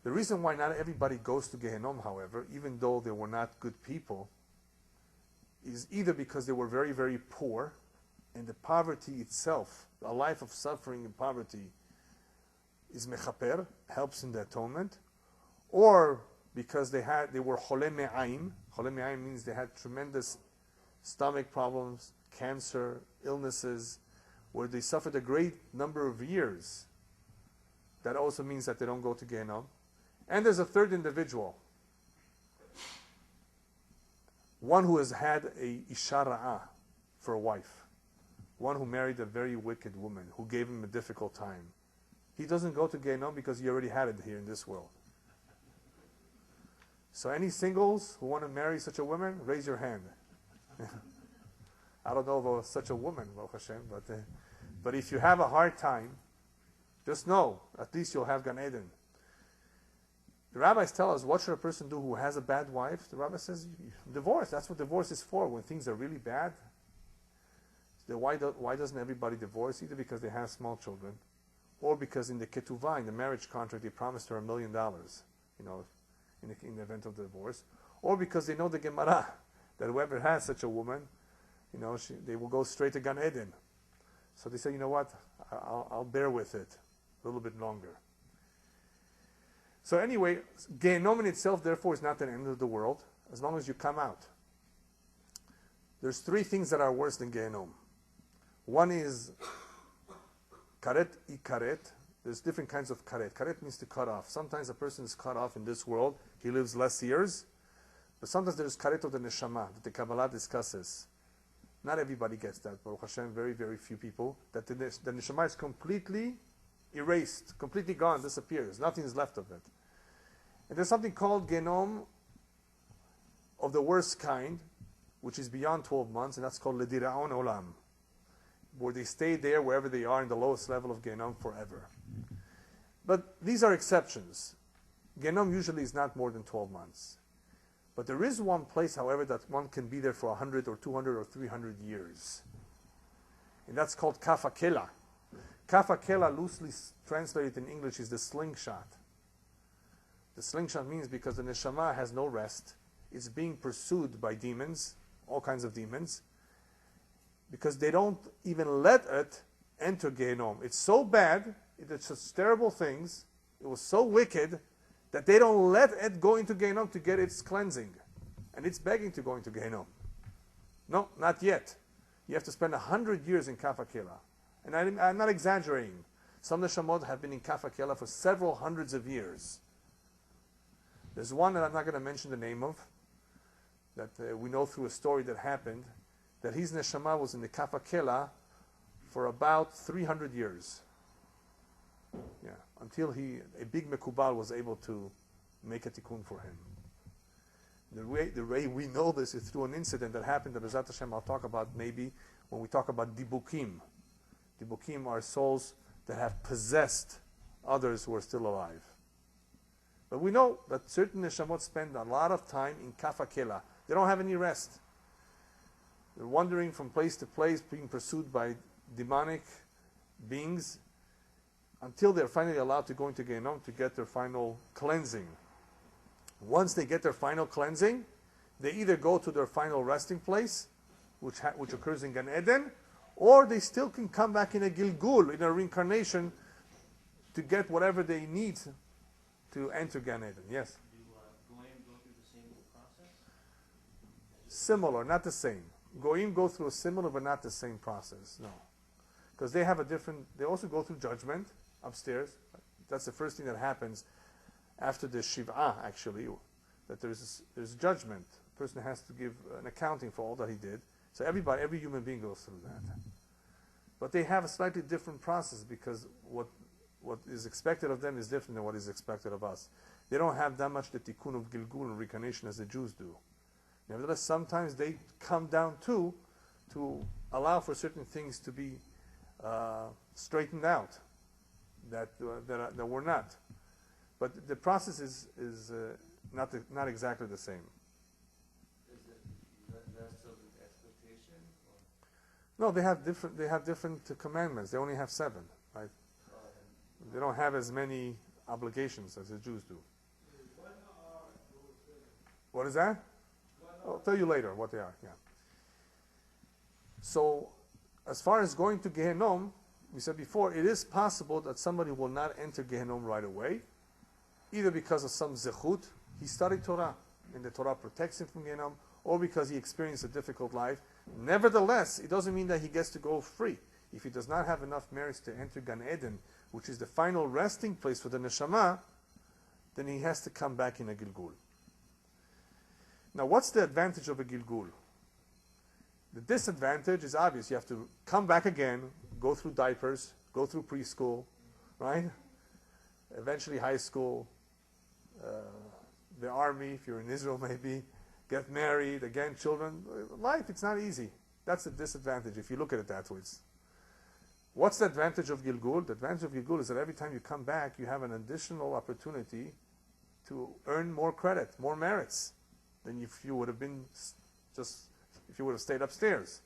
The reason why not everybody goes to Gehenom, however, even though they were not good people, is either because they were very, very poor, and the poverty itself, a life of suffering and poverty, is mechaper, helps in the atonement, or because they were chole me'aim, Cholei me'ayin means they had tremendous stomach problems, cancer, illnesses, where they suffered a great number of years. That also means that they don't go to Gehenom. And there's a third individual. One who has had a isha ra'ah for a wife. One who married a very wicked woman who gave him a difficult time. He doesn't go to Gehenom because he already had it here in this world. So any singles who want to marry such a woman, raise your hand. I don't know of such a woman, Baruch Hashem, but if you have a hard time, just know, at least you'll have Gan Eden. The rabbis tell us, what should a person do who has a bad wife? The rabbi says, divorce. That's what divorce is for, when things are really bad. So why doesn't everybody divorce? Either because they have small children, or because in the ketuvah, in the marriage contract, they promised her $1 million, in the event of the divorce, or because they know the Gemara, that whoever has such a woman, they will go straight to Gan Eden. So they say, you know what, I'll bear with it a little bit longer. So anyway, Gehenom in itself, therefore, is not the end of the world, as long as you come out. There's 3 things that are worse than Gehenom. One is karet ikaret. There's different kinds of karet. Karet means to cut off. Sometimes a person is cut off in this world, he lives less years, but sometimes there's karet of the neshama, that the Kabbalah discusses. Not everybody gets that, Baruch Hashem, very, very few people, that the neshama is completely erased, completely gone, disappears. Nothing is left of it. And there's something called Gehenom of the worst kind, which is beyond 12 months, and that's called Lediraon Olam, where they stay there wherever they are in the lowest level of Gehenom forever. But these are exceptions. Gehenom usually is not more than 12 months. But there is one place, however, that one can be there for 100 or 200 or 300 years. And that's called Kaf HaKela. Kaf HaKela, loosely translated in English, is the slingshot. The slingshot means because the neshama has no rest. It's being pursued by demons, all kinds of demons, because they don't even let it enter Gehenom. It's so bad, it's such terrible things, it was so wicked, that they don't let it go into Gehenom to get its cleansing. And it's begging to go into Gehenom. No, not yet. You have to spend 100 years in Kaf HaKela. And I'm not exaggerating. Some neshamot have been in Kaf HaKela for several hundreds of years. There's one that I'm not going to mention the name of, that we know through a story that happened, that his neshama was in the Kaf HaKela for about 300 years. Yeah, until a big mekubal was able to make a tikkun for him. The way we know this is through an incident that happened that Bezat Hashem I'll talk about maybe when we talk about dibukim. Dibukim are souls that have possessed others who are still alive. But we know that certain neshamot spend a lot of time in Kaf HaKela. They don't have any rest. They're wandering from place to place, being pursued by demonic beings, until they're finally allowed to go into Gehenom to get their final cleansing. Once they get their final cleansing, they either go to their final resting place, which occurs in Gan Eden, or they still can come back in a Gilgul, in a reincarnation, to get whatever they need to enter Gan Eden. Yes? Do Goyim go through the same process? Similar, not the same. Goyim go through a similar but not the same process, no. Because they have they also go through judgment upstairs. That's the first thing that happens after the Shiv'ah, actually, that there's judgment. The person has to give an accounting for all that he did. So every human being goes through that. But they have a slightly different process because what is expected of them is different than what is expected of us. They don't have that much the tikkun of Gilgul and reincarnation as the Jews do. Nevertheless, sometimes they come down too to allow for certain things to be straightened out that were not. But the process is not exactly the same. Is it less of an expectation? No, they have different commandments. They only have 7, right? They don't have as many obligations as the Jews do. What is that? I'll tell you later what they are. Yeah. So, as far as going to Gehenom, we said before, it is possible that somebody will not enter Gehenom right away, either because of some zechut. He studied Torah. and the Torah protects him from Gehenom, or because he experienced a difficult life. Nevertheless, it doesn't mean that he gets to go free. If he does not have enough merits to enter Gan Eden, which is the final resting place for the neshama, then he has to come back in a Gilgul. Now, what's the advantage of a Gilgul? The disadvantage is obvious. You have to come back again, go through diapers, go through preschool, right? Eventually high school, the army, if you're in Israel maybe, get married, again children. Life, it's not easy. That's the disadvantage if you look at it that way. What's the advantage of Gilgul? The advantage of Gilgul is that every time you come back, you have an additional opportunity to earn more credit, more merits, than if you would have been if you would have stayed upstairs.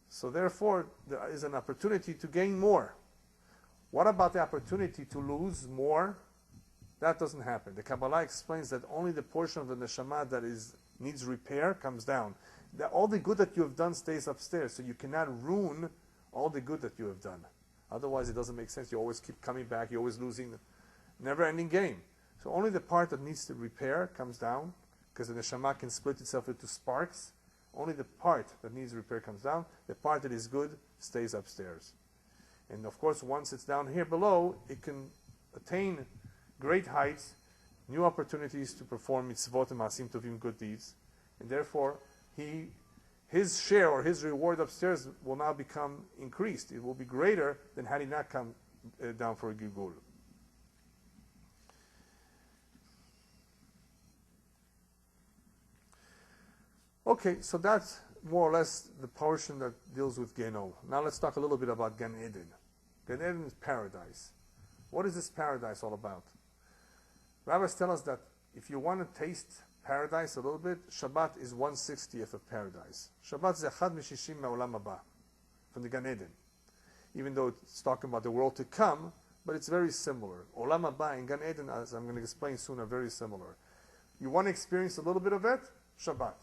So therefore, there is an opportunity to gain more. What about the opportunity to lose more? That doesn't happen. The Kabbalah explains that only the portion of the neshama that needs repair comes down. All the good that you have done stays upstairs, so you cannot ruin all the good that you have done. Otherwise, it doesn't make sense. You always keep coming back. You're always losing. Never-ending game. So only the part that needs to repair comes down, because the neshama can split itself into sparks. Only the part that needs repair comes down. The part that is good stays upstairs. And of course, once it's down here below, it can attain great heights, new opportunities to perform mitzvot and maasim tovim, good deeds. And therefore, his share or his reward upstairs will now become increased. It will be greater than had he not come down for a Gilgul. Okay, so that's more or less the portion that deals with Gehenom. Now let's talk a little bit about Gan Eden. Gan Eden is paradise. What is this paradise all about? Rabbis tell us that if you want to taste paradise a little bit, Shabbat is 1/60th of paradise. Shabbat is Echad Mishishim Olam Haba, from the Gan Eden. Even though it's talking about the world to come, but it's very similar. Olam Haba and Gan Eden, as I'm going to explain soon, are very similar. You want to experience a little bit of it? Shabbat.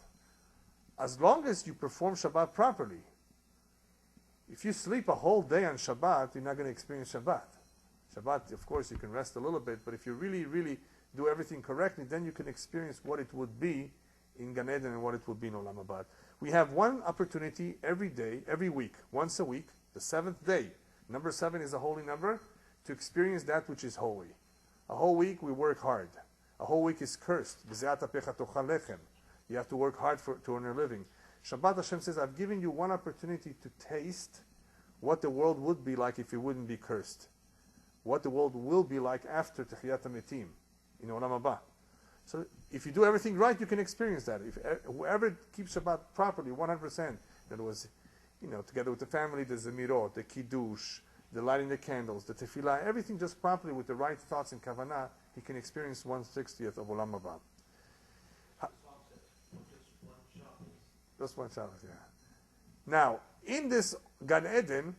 As long as you perform Shabbat properly. If you sleep a whole day on Shabbat, you're not going to experience Shabbat. Shabbat, of course, you can rest a little bit, but if you really, really do everything correctly, then you can experience what it would be in Gan Eden and what it would be in Olam Haba. We have one opportunity every day, every week, once a week, the seventh day. Number 7 is a holy number, to experience that which is holy. A whole week we work hard. A whole week is cursed. You have to work hard to earn a living. Shabbat, Hashem says, I've given you one opportunity to taste what the world would be like if it wouldn't be cursed. What the world will be like after Techiyat HaMetim in Olam Haba. So if you do everything right, you can experience that. If whoever keeps Shabbat properly, 100%, in other words, together with the family, the Zemirot, the Kiddush, the lighting the candles, the Tefillah, everything just properly with the right thoughts and Kavanah, he can experience 1/60th of Olam Haba. Just one Shabbat, yeah. Now, in this Gan Eden,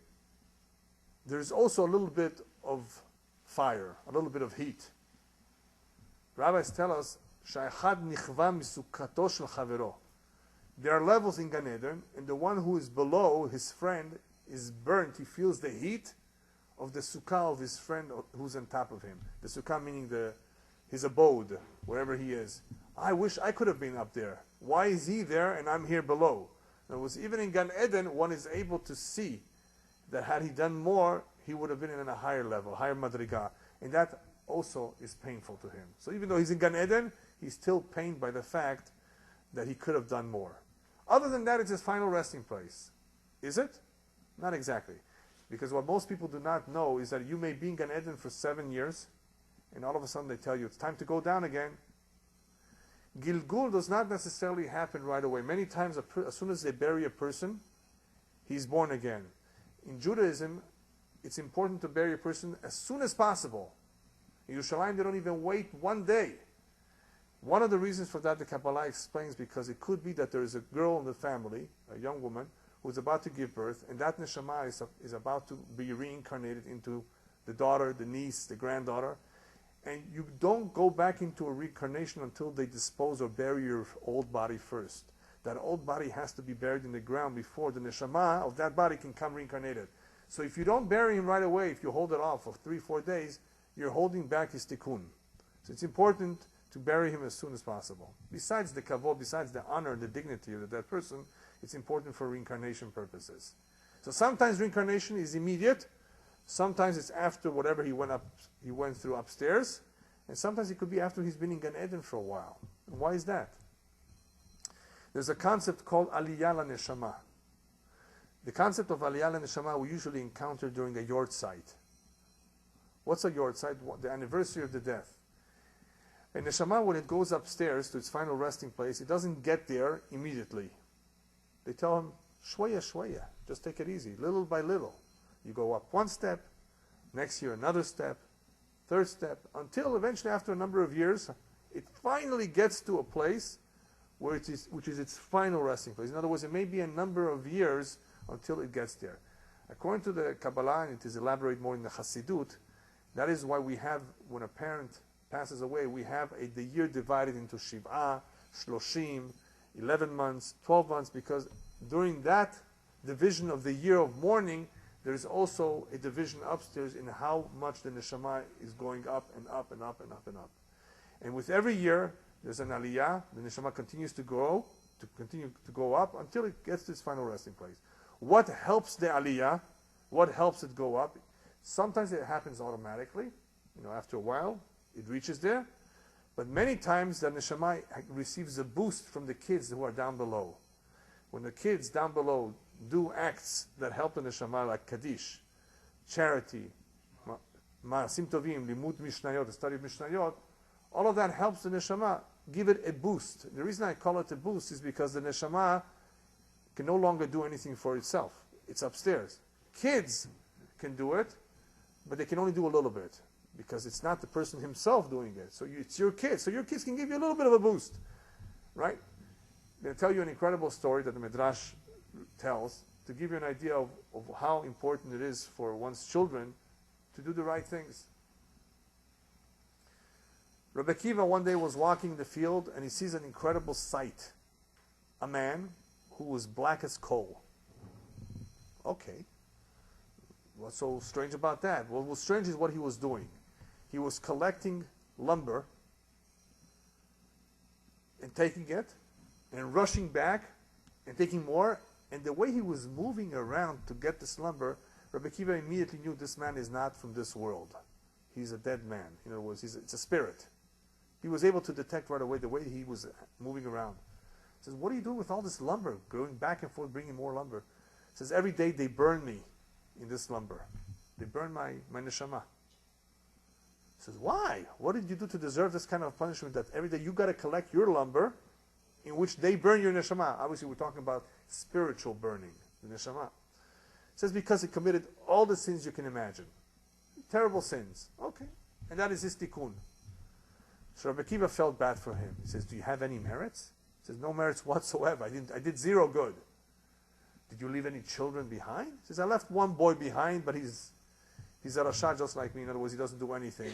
there's also a little bit of fire, a little bit of heat. Rabbis tell us, "Sha'echad nichva misukato shel chavero." There are levels in Gan Eden, and the one who is below his friend is burnt. He feels the heat of the sukkah of his friend who's on top of him. The sukkah meaning his abode, wherever he is. I wish I could have been up there. Why is he there and I'm here below? In other words, even in Gan Eden, one is able to see that had he done more, he would have been in a higher level, higher madriga. And that also is painful to him. So even though he's in Gan Eden, he's still pained by the fact that he could have done more. Other than that, it's his final resting place. Is it? Not exactly. Because what most people do not know is that you may be in Gan Eden for 7 years, and all of a sudden they tell you it's time to go down again. Gilgul does not necessarily happen right away. Many times, as soon as they bury a person, he's born again. In Judaism, it's important to bury a person as soon as possible. In Yerushalayim, they don't even wait 1 day. One of the reasons for that, the Kabbalah explains, because it could be that there is a girl in the family, a young woman, who's about to give birth, and that neshama is about to be reincarnated into the daughter, the niece, the granddaughter. And you don't go back into a reincarnation until they dispose or bury your old body first. That old body has to be buried in the ground before the neshama of that body can come reincarnated. So if you don't bury him right away, if you hold it off for 3-4 days, you're holding back his tikkun. So it's important to bury him as soon as possible. Besides the kavod, besides the honor and the dignity of that person, it's important for reincarnation purposes. So sometimes reincarnation is immediate, sometimes it's after whatever he went through upstairs, and sometimes it could be after he's been in Gan Eden for a while. And why is that? There's a concept called aliyah la neshama. The concept of aliyah la neshama we usually encounter during a yortzeit. What's a yortzeit? The anniversary of the death. A neshama, when it goes upstairs to its final resting place, it doesn't get there immediately. They tell him, shwaya, shwaya, just take it easy, little by little. You go up one step, next year another step, third step, until eventually after a number of years, it finally gets to a place which is its final resting place. In other words, it may be a number of years until it gets there. According to the Kabbalah, and it is elaborated more in the Chassidut, that is why we have, when a parent passes away, we have the year divided into Shiv'ah, Shloshim, 11 months, 12 months, because during that division of the year of mourning, there is also a division upstairs in how much the neshama is going up and up and up and up and up. And with every year, there's an aliyah, the neshama continues to grow, to continue to go up until it gets to its final resting place. What helps the aliyah? What helps it go up? Sometimes it happens automatically, after a while, it reaches there. But many times the neshama receives a boost from the kids who are down below. When the kids down below do acts that help the neshama, like Kaddish, charity, Ma'asim Tovim, Limud Mishnayot, the study of Mishnayot, all of that helps the neshama give it a boost. The reason I call it a boost is because the neshama can no longer do anything for itself. It's upstairs. Kids can do it, but they can only do a little bit, because it's not the person himself doing it. So it's your kids. So your kids can give you a little bit of a boost, right? I'm going to tell you an incredible story that the Midrash tells to give you an idea of how important it is for one's children to do the right things. Rabbi Kiva one day was walking in the field and he sees an incredible sight. A man who was black as coal. Okay. What's so strange about that? Well, what's strange is what he was doing. He was collecting lumber and taking it and rushing back and taking more. And the way he was moving around to get this lumber, Rabbi Kiva immediately knew this man is not from this world. He's a dead man. In other words, it's a spirit. He was able to detect right away the way he was moving around. He says, what are you doing with all this lumber? Going back and forth, bringing more lumber. He says, every day they burn me in this lumber. They burn my neshama. He says, why? What did you do to deserve this kind of punishment that every day you got to collect your lumber in which they burn your neshama? Obviously, we're talking about spiritual burning, the neshama. He says, because he committed all the sins you can imagine. Terrible sins. Okay. And that is his tikkun. So Rabbi Kiva felt bad for him. He says, do you have any merits? He says, no merits whatsoever. I did zero good. Did you leave any children behind? He says, I left one boy behind, but he's a Rasha just like me. In other words, he doesn't do anything.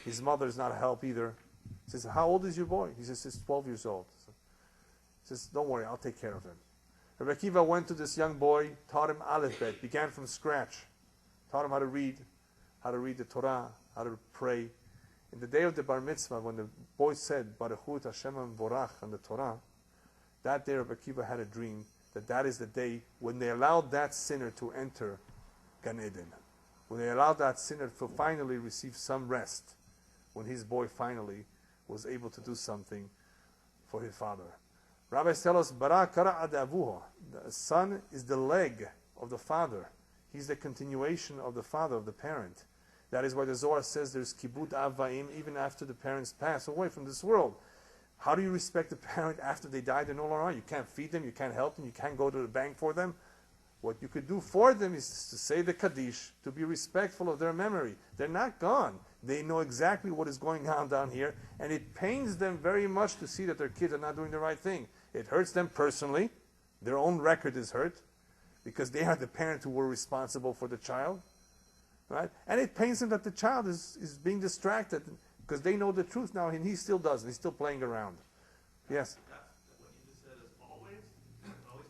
His mother is not a help either. He says, how old is your boy? He says, he's 12 years old. He says, don't worry, I'll take care of him. Rabbi Kiva went to this young boy, taught him Aleph Bet, began from scratch, taught him how to read the Torah, how to pray. In the day of the Bar Mitzvah, when the boy said, Baruch Hashem Vorach on the Torah, that day Rabbi Kiva had a dream that is the day when they allowed that sinner to enter Gan Eden. When they allowed that sinner to finally receive some rest. When his boy finally was able to do something for his father. Rabbis tell us, Bara kara ad avuho. The son is the leg of the father. He's the continuation of the father, of the parent. That is why the Zohar says there's kibud avaim even after the parents pass away from this world. How do you respect the parent after they die? They're no longer around. You can't feed them, you can't help them, you can't go to the bank for them. What you could do for them is to say the Kaddish, to be respectful of their memory. They're not gone. They know exactly what is going on down here, and it pains them very much to see that their kids are not doing the right thing. It hurts them personally. Their own record is hurt, because they are the parent who were responsible for the child. Right? And it pains them that the child is being distracted, because they know the truth now, and he still doesn't. He's still playing around. Yes? That's what you just said is always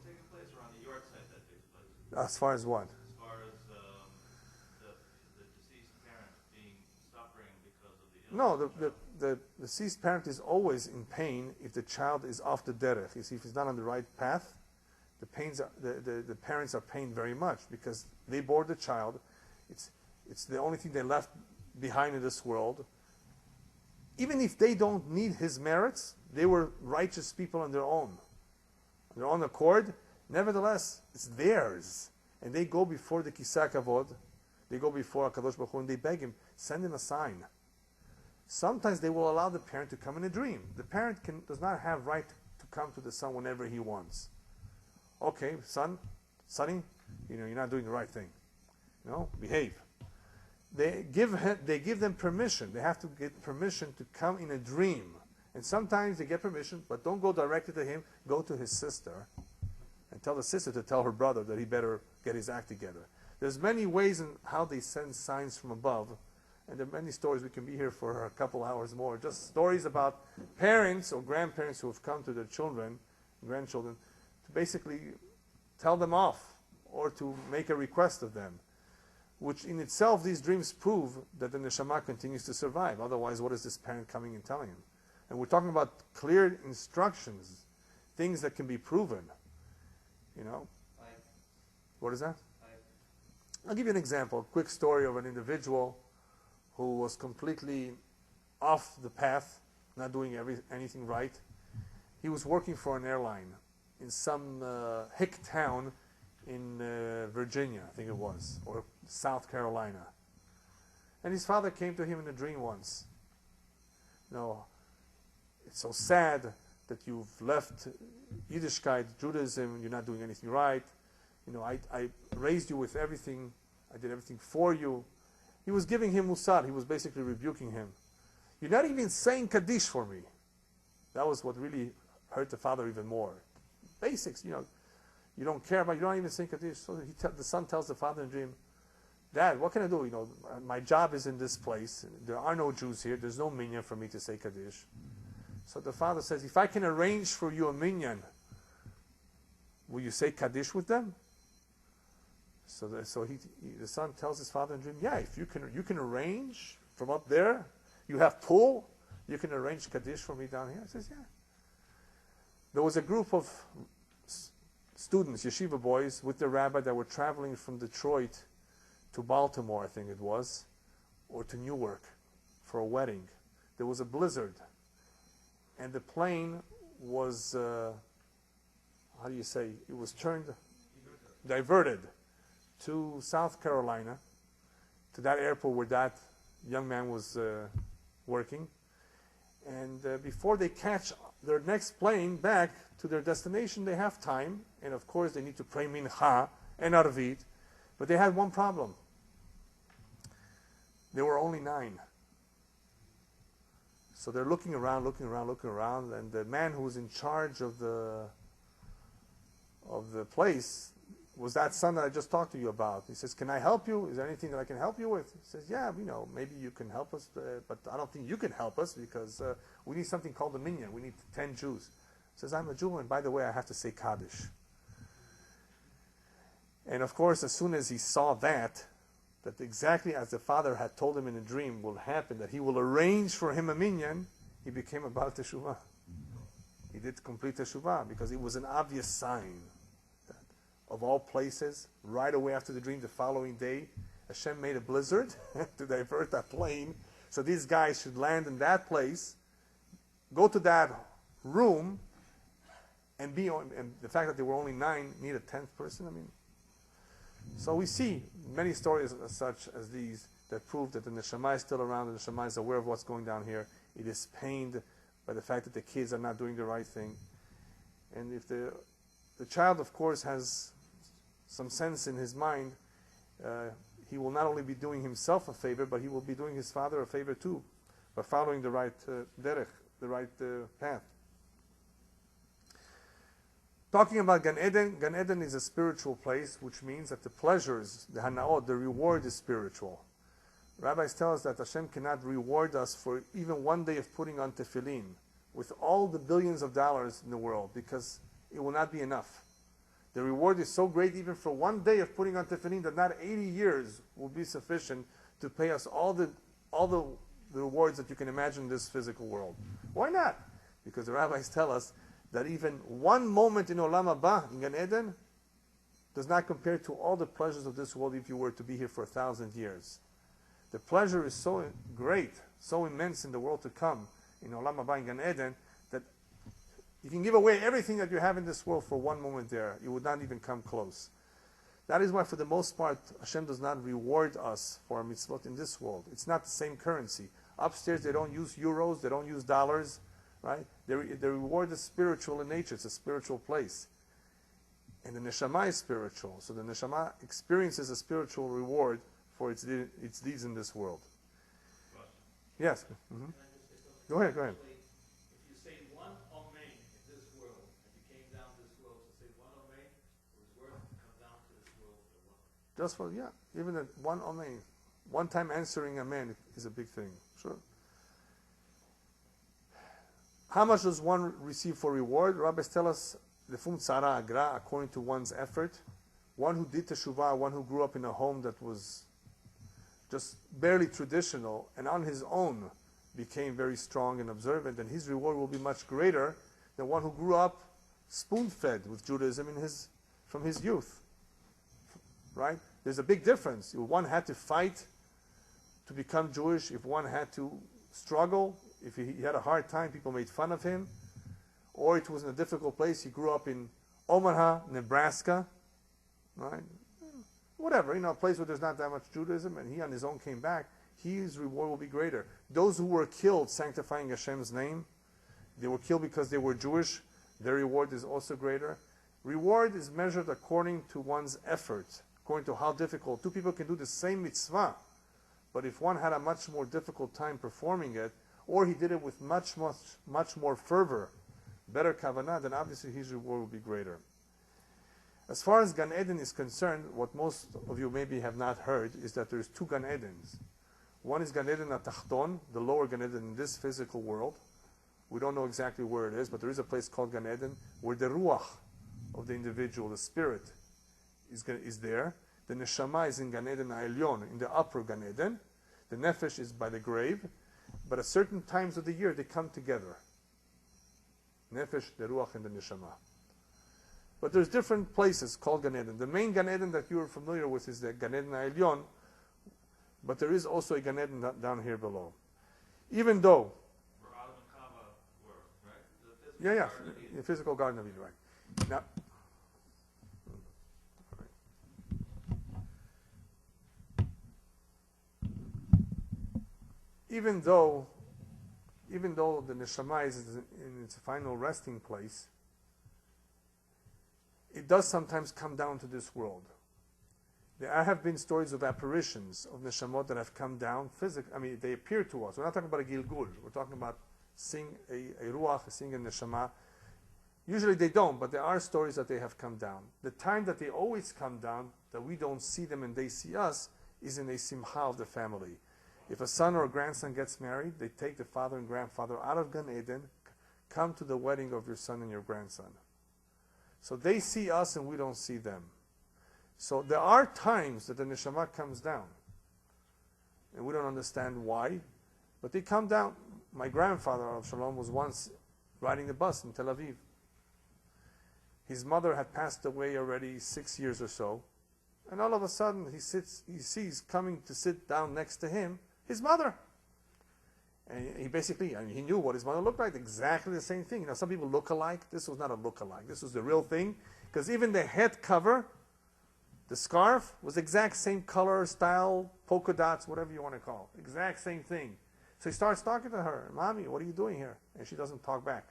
taking place, or on the yard site that takes place? As far as what? As far as the deceased parent suffering because of the illness. No, the deceased parent is always in pain if the child is off the derech. You see, if he's not on the right path, the parents are pained very much because they bore the child. It's the only thing they left behind in this world. Even if they don't need his merits, they were righteous people on their own accord. Nevertheless, it's theirs. And they go before the Kisah Kavod, they go before HaKadosh Baruch Hu, and they beg him, send him a sign. Sometimes they will allow the parent to come in a dream. The parent does not have right to come to the son whenever he wants. Okay, sonny, you're not doing the right thing. Behave. They give them permission. They have to get permission to come in a dream. And sometimes they get permission, but don't go directly to him. Go to his sister and tell the sister to tell her brother that he better get his act together. There's many ways in how they send signs from above. And there are many stories. We can be here for a couple hours more. Just stories about parents or grandparents who have come to their children, grandchildren, to basically tell them off or to make a request of them. Which in itself, these dreams prove that the neshama continues to survive. Otherwise, what is this parent coming and telling him? And we're talking about clear instructions, things that can be proven. What is that? I'll give you an example, a quick story of an individual who was completely off the path, not doing anything right. He was working for an airline in some hick town in Virginia, I think it was, or South Carolina. And his father came to him in a dream once. It's so sad that you've left Yiddishkeit, Judaism, you're not doing anything right. I raised you with everything. I did everything for you. He was giving him musar. He was basically rebuking him. You're not even saying Kaddish for me. That was what really hurt the father even more. Basics, you don't care about, you're not even saying Kaddish. So the son tells the father in a dream, Dad, what can I do? My job is in this place. There are no Jews here. There's no minyan for me to say Kaddish. So the father says, if I can arrange for you a minyan, will you say Kaddish with them? So the son tells his father in a dream, yeah, if you can arrange from up there, you have pool, you can arrange Kaddish for me down here. He says, yeah. There was a group of students, yeshiva boys, with the rabbi that were traveling from Detroit to Baltimore, I think it was, or to Newark for a wedding. There was a blizzard, and the plane was, it was diverted to South Carolina, to that airport where that young man was working. And before they catch their next plane back to their destination, they have time. And of course, they need to pray mincha and arvit. But they had one problem. There were only 9. So they're looking around, and the man who was in charge of the place was that son that I just talked to you about. He says, can I help you? Is there anything that I can help you with? He says, yeah, maybe you can help us, but I don't think you can help us because we need something called a minyan. We need 10 Jews. He says, I'm a Jew, and by the way, I have to say Kaddish. And of course, as soon as he saw that exactly as the father had told him in a dream will happen, that he will arrange for him a minyan, he became a Baal Teshuvah. He did complete Teshuvah because it was an obvious sign that of all places, right away after the dream, the following day, Hashem made a blizzard to divert that plane. So these guys should land in that place, go to that room, and the fact that there were only 9 need a 10th person. So we see many stories such as these that prove that the neshama is still around, the neshama is aware of what's going down here. It is pained by the fact that the kids are not doing the right thing. And if the child, of course, has some sense in his mind, he will not only be doing himself a favor, but he will be doing his father a favor too, by following the right derech, the right path. Talking about Gan Eden is a spiritual place, which means that the pleasures, the hanaot, the reward is spiritual. Rabbis tell us that Hashem cannot reward us for even one day of putting on tefillin with all the billions of dollars in the world, because it will not be enough. The reward is so great even for one day of putting on tefillin that not 80 years will be sufficient to pay us all the the rewards that you can imagine in this physical world. Why not? Because the rabbis tell us that even one moment in Olam Haba, in Gan Eden, does not compare to all the pleasures of this world if you were to be here for 1,000 years. The pleasure is so great, so immense in the world to come, in Olam Haba, in Gan Eden, that you can give away everything that you have in this world for one moment there. You would not even come close. That is why, for the most part, Hashem does not reward us for our mitzvot in this world. It's not the same currency. Upstairs, they don't use euros, they don't use dollars, right? The reward is spiritual in nature. It's a spiritual place. And the neshama is spiritual. So the neshama experiences a spiritual reward for its deeds in this world. Yes? Mm-hmm. Go ahead. If you say one Amen in this world, and you came down to this world to say one Amen, it was worth to come down to this world for one. Just for, even that one Amen. One time answering Amen is a big thing. Sure. How much does one receive for reward? Rabbis tell us, Lefum Tzara Agra, according to one's effort. One who did teshuvah, one who grew up in a home that was just barely traditional, and on his own became very strong and observant, and his reward will be much greater than one who grew up spoon-fed with Judaism from his youth. Right? There's a big difference. If one had to fight to become Jewish, if one had to struggle, if he had a hard time, people made fun of him, or it was in a difficult place. He grew up in Omaha, Nebraska, right? Whatever, a place where there's not that much Judaism, and he on his own came back, his reward will be greater. Those who were killed sanctifying Hashem's name, they were killed because they were Jewish, their reward is also greater. Reward is measured according to one's effort, according to how difficult. Two people can do the same mitzvah, but if one had a much more difficult time performing it, or he did it with much more fervor, better kavanah, then obviously his reward will be greater. As far as Gan Eden is concerned, what most of you maybe have not heard is that there's two Gan Edens. One is Gan Eden Atachton, the lower Gan Eden in this physical world. We don't know exactly where it is, but there is a place called Gan Eden where the ruach of the individual, the spirit, is there. The neshama is in Gan Eden Ha'elyon, in the upper Gan Eden. The nefesh is by the grave, but at certain times of the year they come together. Nefesh, the ruach, and the neshama. But there's different places called Gan Eden. The main Gan Eden that you are familiar with is the Gan Eden Ha'elyon, but there is also a Gan Eden down here below. Even though... Where Olam Haba were, right? The physical Garden of Eden, right. Now, even though the neshama is in its final resting place, it does sometimes come down to this world. There have been stories of apparitions of neshamot that have come down physically. They appear to us. We're not talking about a gilgul. We're talking about seeing a ruach, seeing a neshama. Usually they don't, but there are stories that they have come down. The time that they always come down, that we don't see them and they see us, is in a simcha of the family. If a son or a grandson gets married, they take the father and grandfather out of Gan Eden, come to the wedding of your son and your grandson. So they see us and we don't see them. So there are times that the neshama comes down. And we don't understand why, but they come down. My grandfather, Shalom, was once riding the bus in Tel Aviv. His mother had passed away already 6 years or so. And all of a sudden he sees coming to sit down next to him, his mother. And he basically, he knew what his mother looked like, exactly the same thing. Some people look alike. This was not a look alike. This was the real thing. Because even the head cover, the scarf, was exact same color, style, polka dots, whatever you want to call it. Exact same thing. So he starts talking to her. Mommy, what are you doing here? And she doesn't talk back.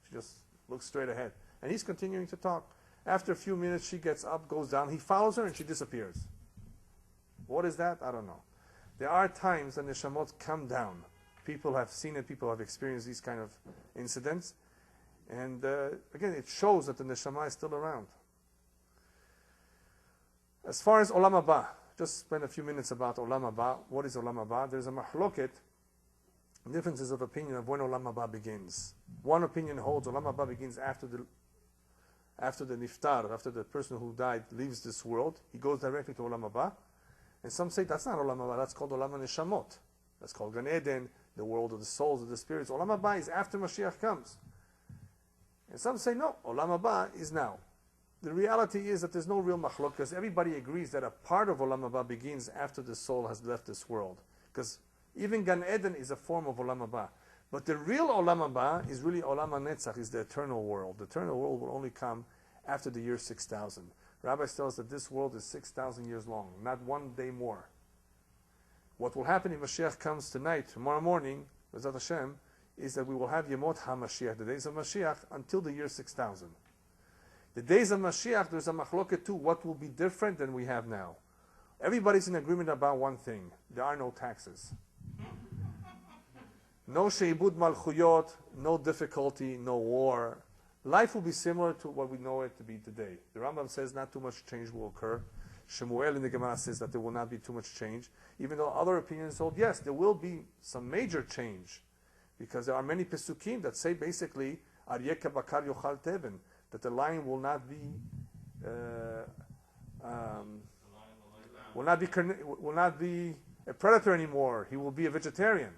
She just looks straight ahead. And he's continuing to talk. After a few minutes, she gets up, goes down. He follows her and she disappears. What is that? I don't know. There are times when neshamot come down. People have seen it. People have experienced these kind of incidents. And again, it shows that the neshama is still around. As far as Olam Haba, just spend a few minutes about Olam Haba. What is Olam Haba? There's a mahloket, differences of opinion of when Olam Haba begins. One opinion holds Olam Haba begins after the niftar, after the person who died leaves this world. He goes directly to Olam Haba. And some say that's not Olam Haba, that's called Olam HaNeshamot. That's called Gan Eden, the world of the souls, of the spirits. Olam Haba is after Mashiach comes. And some say, no, Olam Haba is now. The reality is that there's no real machlok, because everybody agrees that a part of Olam Haba begins after the soul has left this world. Because even Gan Eden is a form of Olam Haba. But the real Olam Haba is really Olam HaNetzach, is the eternal world. The eternal world will only come after the year 6,000. Rabbis tell us that this world is 6,000 years long, not one day more. What will happen if Mashiach comes tonight, tomorrow morning, B'ezrat Hashem, is that we will have Yemot HaMashiach, the days of Mashiach, until the year 6,000. The days of Mashiach, there's a machloket too, what will be different than we have now. Everybody's in agreement about one thing: there are no taxes. No sheibud malchuyot, no difficulty, no war. Life will be similar to what we know it to be today. The Rambam says not too much change will occur. Shemuel in the Gemara says that there will not be too much change, even though other opinions hold, yes, there will be some major change, because there are many pesukim that say basically, Aryeh kabakar yochal teven, that the lion will not be a predator anymore. He will be a vegetarian,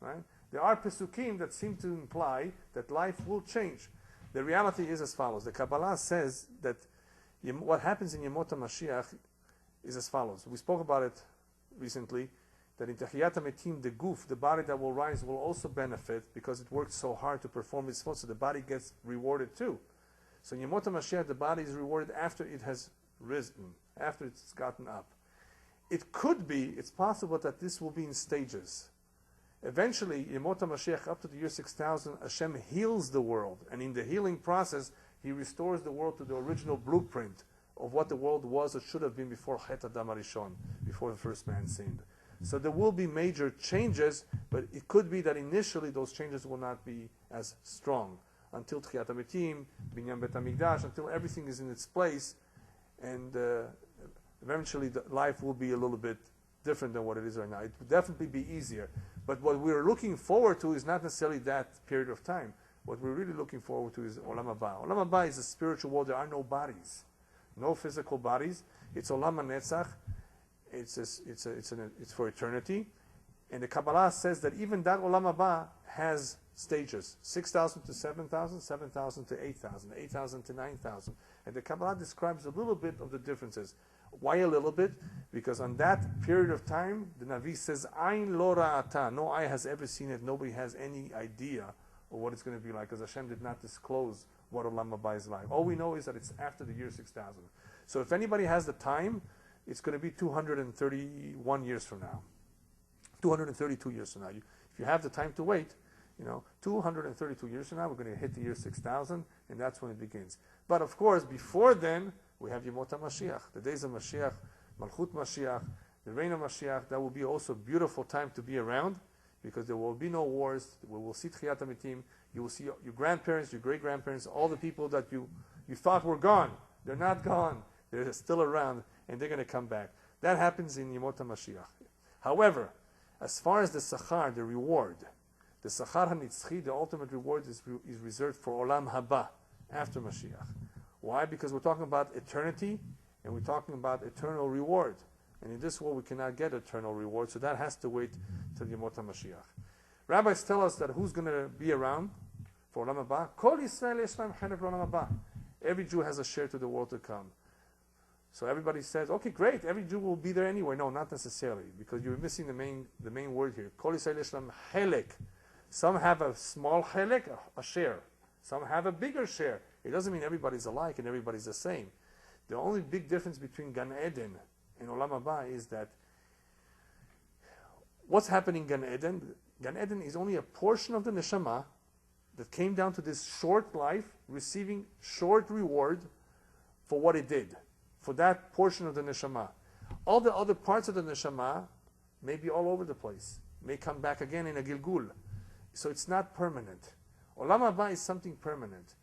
right? There are pesukim that seem to imply that life will change. The reality is as follows. The Kabbalah says that what happens in Yemot HaMashiach is as follows. We spoke about it recently, that in Tehiyat HaMetim, the guf, the body that will rise, will also benefit because it worked so hard to perform mitzvot, so the body gets rewarded too. So in Yemot HaMashiach, the body is rewarded after it has risen, after it's gotten up. It could be, it's possible that this will be in stages. Eventually, Yemot HaMashiach, up to the year 6,000, Hashem heals the world. And in the healing process, He restores the world to the original blueprint of what the world was or should have been before Chet Adam HaRishon, before the first man sinned. So there will be major changes, but it could be that initially those changes will not be as strong until Tchiyat HaMetim, Binyan Bet HaMikdash, until everything is in its place, and eventually the life will be a little bit different than what it is right now. It will definitely be easier. But what we're looking forward to is not necessarily that period of time. What we're really looking forward to is Olam Haba. Olam Haba is a spiritual world. There are no bodies, no physical bodies. It's Olam HaNetzach. It's for eternity. And the Kabbalah says that even that Olam Haba has stages: 6,000 to 7,000, 7,000 to 8,000, 8,000 to 9,000. And the Kabbalah describes a little bit of the differences. Why a little bit? Because on that period of time, the Navi says, Ain lo ra'ata, no eye has ever seen it, nobody has any idea of what it's going to be like, because Hashem did not disclose what Olam Haba is like. All we know is that it's after the year 6,000. So if anybody has the time, it's going to be 231 years from now. 232 years from now. If you have the time to wait, 232 years from now, we're going to hit the year 6,000, and that's when it begins. But of course, before then, we have Yemot HaMashiach, the days of Mashiach, Malchut Mashiach, the reign of Mashiach. That will be also a beautiful time to be around, because there will be no wars. We will see Tchiyat HaMetim. You will see your grandparents, your great-grandparents, all the people that you thought were gone. They're not gone. They're still around, and they're going to come back. That happens in Yemot HaMashiach. However, as far as the Sachar, the reward, the Sachar HaNitzchi, the ultimate reward is reserved for Olam Haba, after Mashiach. Why? Because we're talking about eternity, and we're talking about eternal reward. And in this world, we cannot get eternal reward, so that has to wait till Yemot HaMashiach. Rabbis tell us that who's going to be around for Olam Haba? Kol Yisrael yesh lahem chelek l'Olam Haba. Every Jew has a share to the world to come. So everybody says, okay, great, every Jew will be there anyway. No, not necessarily, because you're missing the main word here. Kol Yisrael yesh lahem chelek. Some have a small chelek, a share. Some have a bigger share. It doesn't mean everybody's alike and everybody's the same. The only big difference between Gan Eden and Olam Haba is that what's happening in Gan Eden? Gan Eden is only a portion of the neshama that came down to this short life, receiving short reward for what it did, for that portion of the neshama. All the other parts of the neshama may be all over the place, may come back again in a gilgul. So it's not permanent. Olam Haba is something permanent.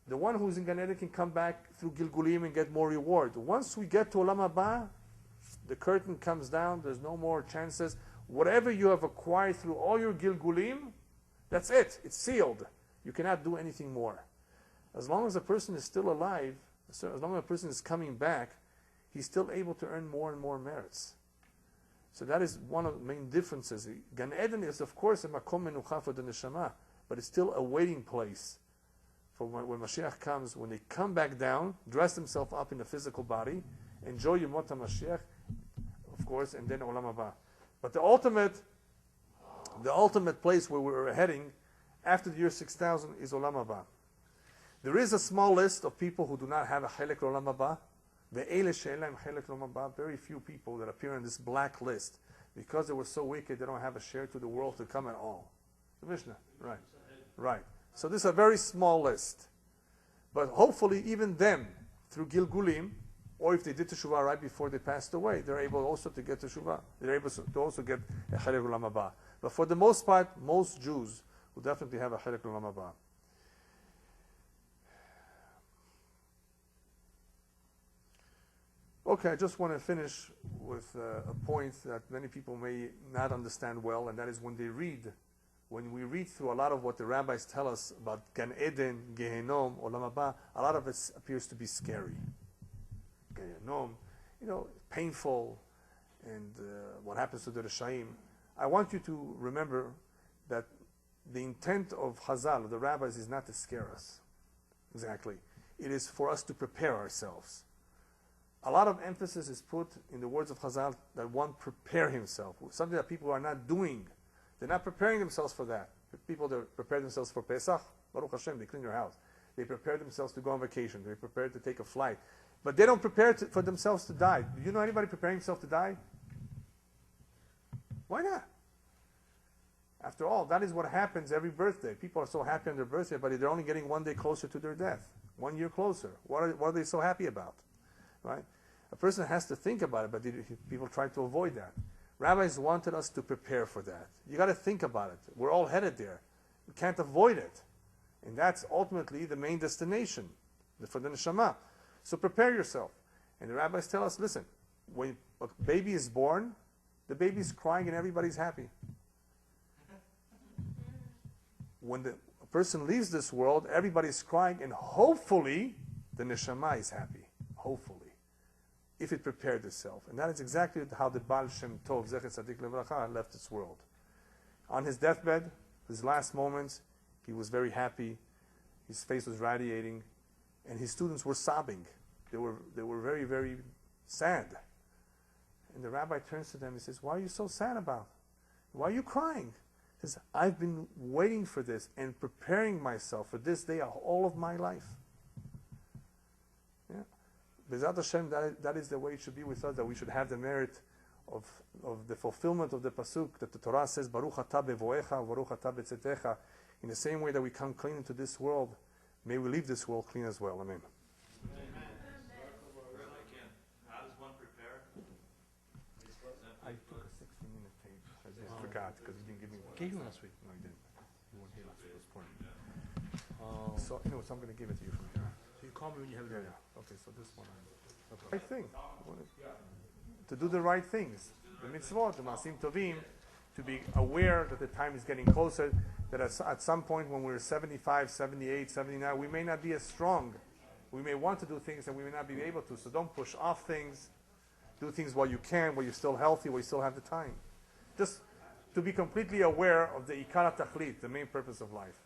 The one who's in Gan Eden can come back through Gilgulim and get more reward. Once we get to Olam Haba, the curtain comes down, there's no more chances. Whatever you have acquired through all your Gilgulim, that's it. It's sealed. You cannot do anything more. As long as a person is still alive, as long as a person is coming back, he's still able to earn more and more merits. So that is one of the main differences. Gan Eden is, of course, a makom menucha for the neshama, but it's still a waiting place for when Mashiach comes, when they come back down, dress themselves up in the physical body, enjoy Yemot HaMashiach, of course, and then Olam Haba. But the ultimate place where we're heading after the year 6000 is Olam Haba. There is a small list of people who do not have a Chelek Olam Haba. Ve'ele she'elaim Chelek Olam Haba. Very few people that appear on this black list. Because they were so wicked, they don't have a share to the world to come at all. The Mishnah, right. Right. So this is a very small list. But hopefully even them, through Gilgulim, or if they did Teshuvah right before they passed away, they're able also to get Teshuvah. They're able to also get a Chelek Olam Haba. But for the most part, most Jews will definitely have a Chelek Olam Haba. Okay, I just want to finish with a point that many people may not understand well, and that is when we read through a lot of what the rabbis tell us about Gan Eden, Gehenom, Olam Haba, a lot of it appears to be scary. Gehenom, painful, and what happens to the Reshaim. I want you to remember that the intent of Chazal, the rabbis, is not to scare us. Exactly. It is for us to prepare ourselves. A lot of emphasis is put in the words of Chazal that one prepare himself. Something that people are not doing. They're not preparing themselves for that. People that prepare themselves for Pesach, Baruch Hashem, they clean their house. They prepare themselves to go on vacation. They prepare to take a flight. But they don't prepare for themselves to die. Do you know anybody preparing himself to die? Why not? After all, that is what happens every birthday. People are so happy on their birthday, but they're only getting one day closer to their death. 1 year closer. What are they so happy about? Right? A person has to think about it, but people try to avoid that. Rabbis wanted us to prepare for that. You got to think about it. We're all headed there. We can't avoid it. And that's ultimately the main destination for the neshama. So prepare yourself. And the rabbis tell us, listen, when a baby is born, the baby's crying and everybody's happy. When a person leaves this world, everybody's crying, and hopefully the neshama is happy. Hopefully. If it prepared itself. And that is exactly how the Baal Shem Tov, Zecher Tzadik Levracha, left this world. On his deathbed, his last moments, he was very happy. His face was radiating. And his students were sobbing. They were very, very sad. And the rabbi turns to them and says, "Why are you so sad about? Why are you crying?" He says, "I've been waiting for this and preparing myself for this day all of my life." Yeah. B'ezrat Hashem, that is the way it should be with us, that we should have the merit of the fulfillment of the pasuk that the Torah says, "Baruch atah bevoecha, Baruch atah betzetecha." In the same way that we come clean into this world, may we leave this world clean as well. Amen. How does one prepare? I took a 60-minute tape. I just forgot because you didn't give me one. Gave you last week. No, I didn't. You weren't here last week. It was important. So, so I'm going to give it to you from here. So you call me when you have it ready. Okay, so this one. Right thing. To do the right things. The mitzvot, the masim tovim, to be aware that the time is getting closer, that at some point when we're 75, 78, 79, we may not be as strong. We may want to do things that we may not be able to. So don't push off things. Do things while you can, while you're still healthy, while you still have the time. Just to be completely aware of the ikar tachlit, the main purpose of life.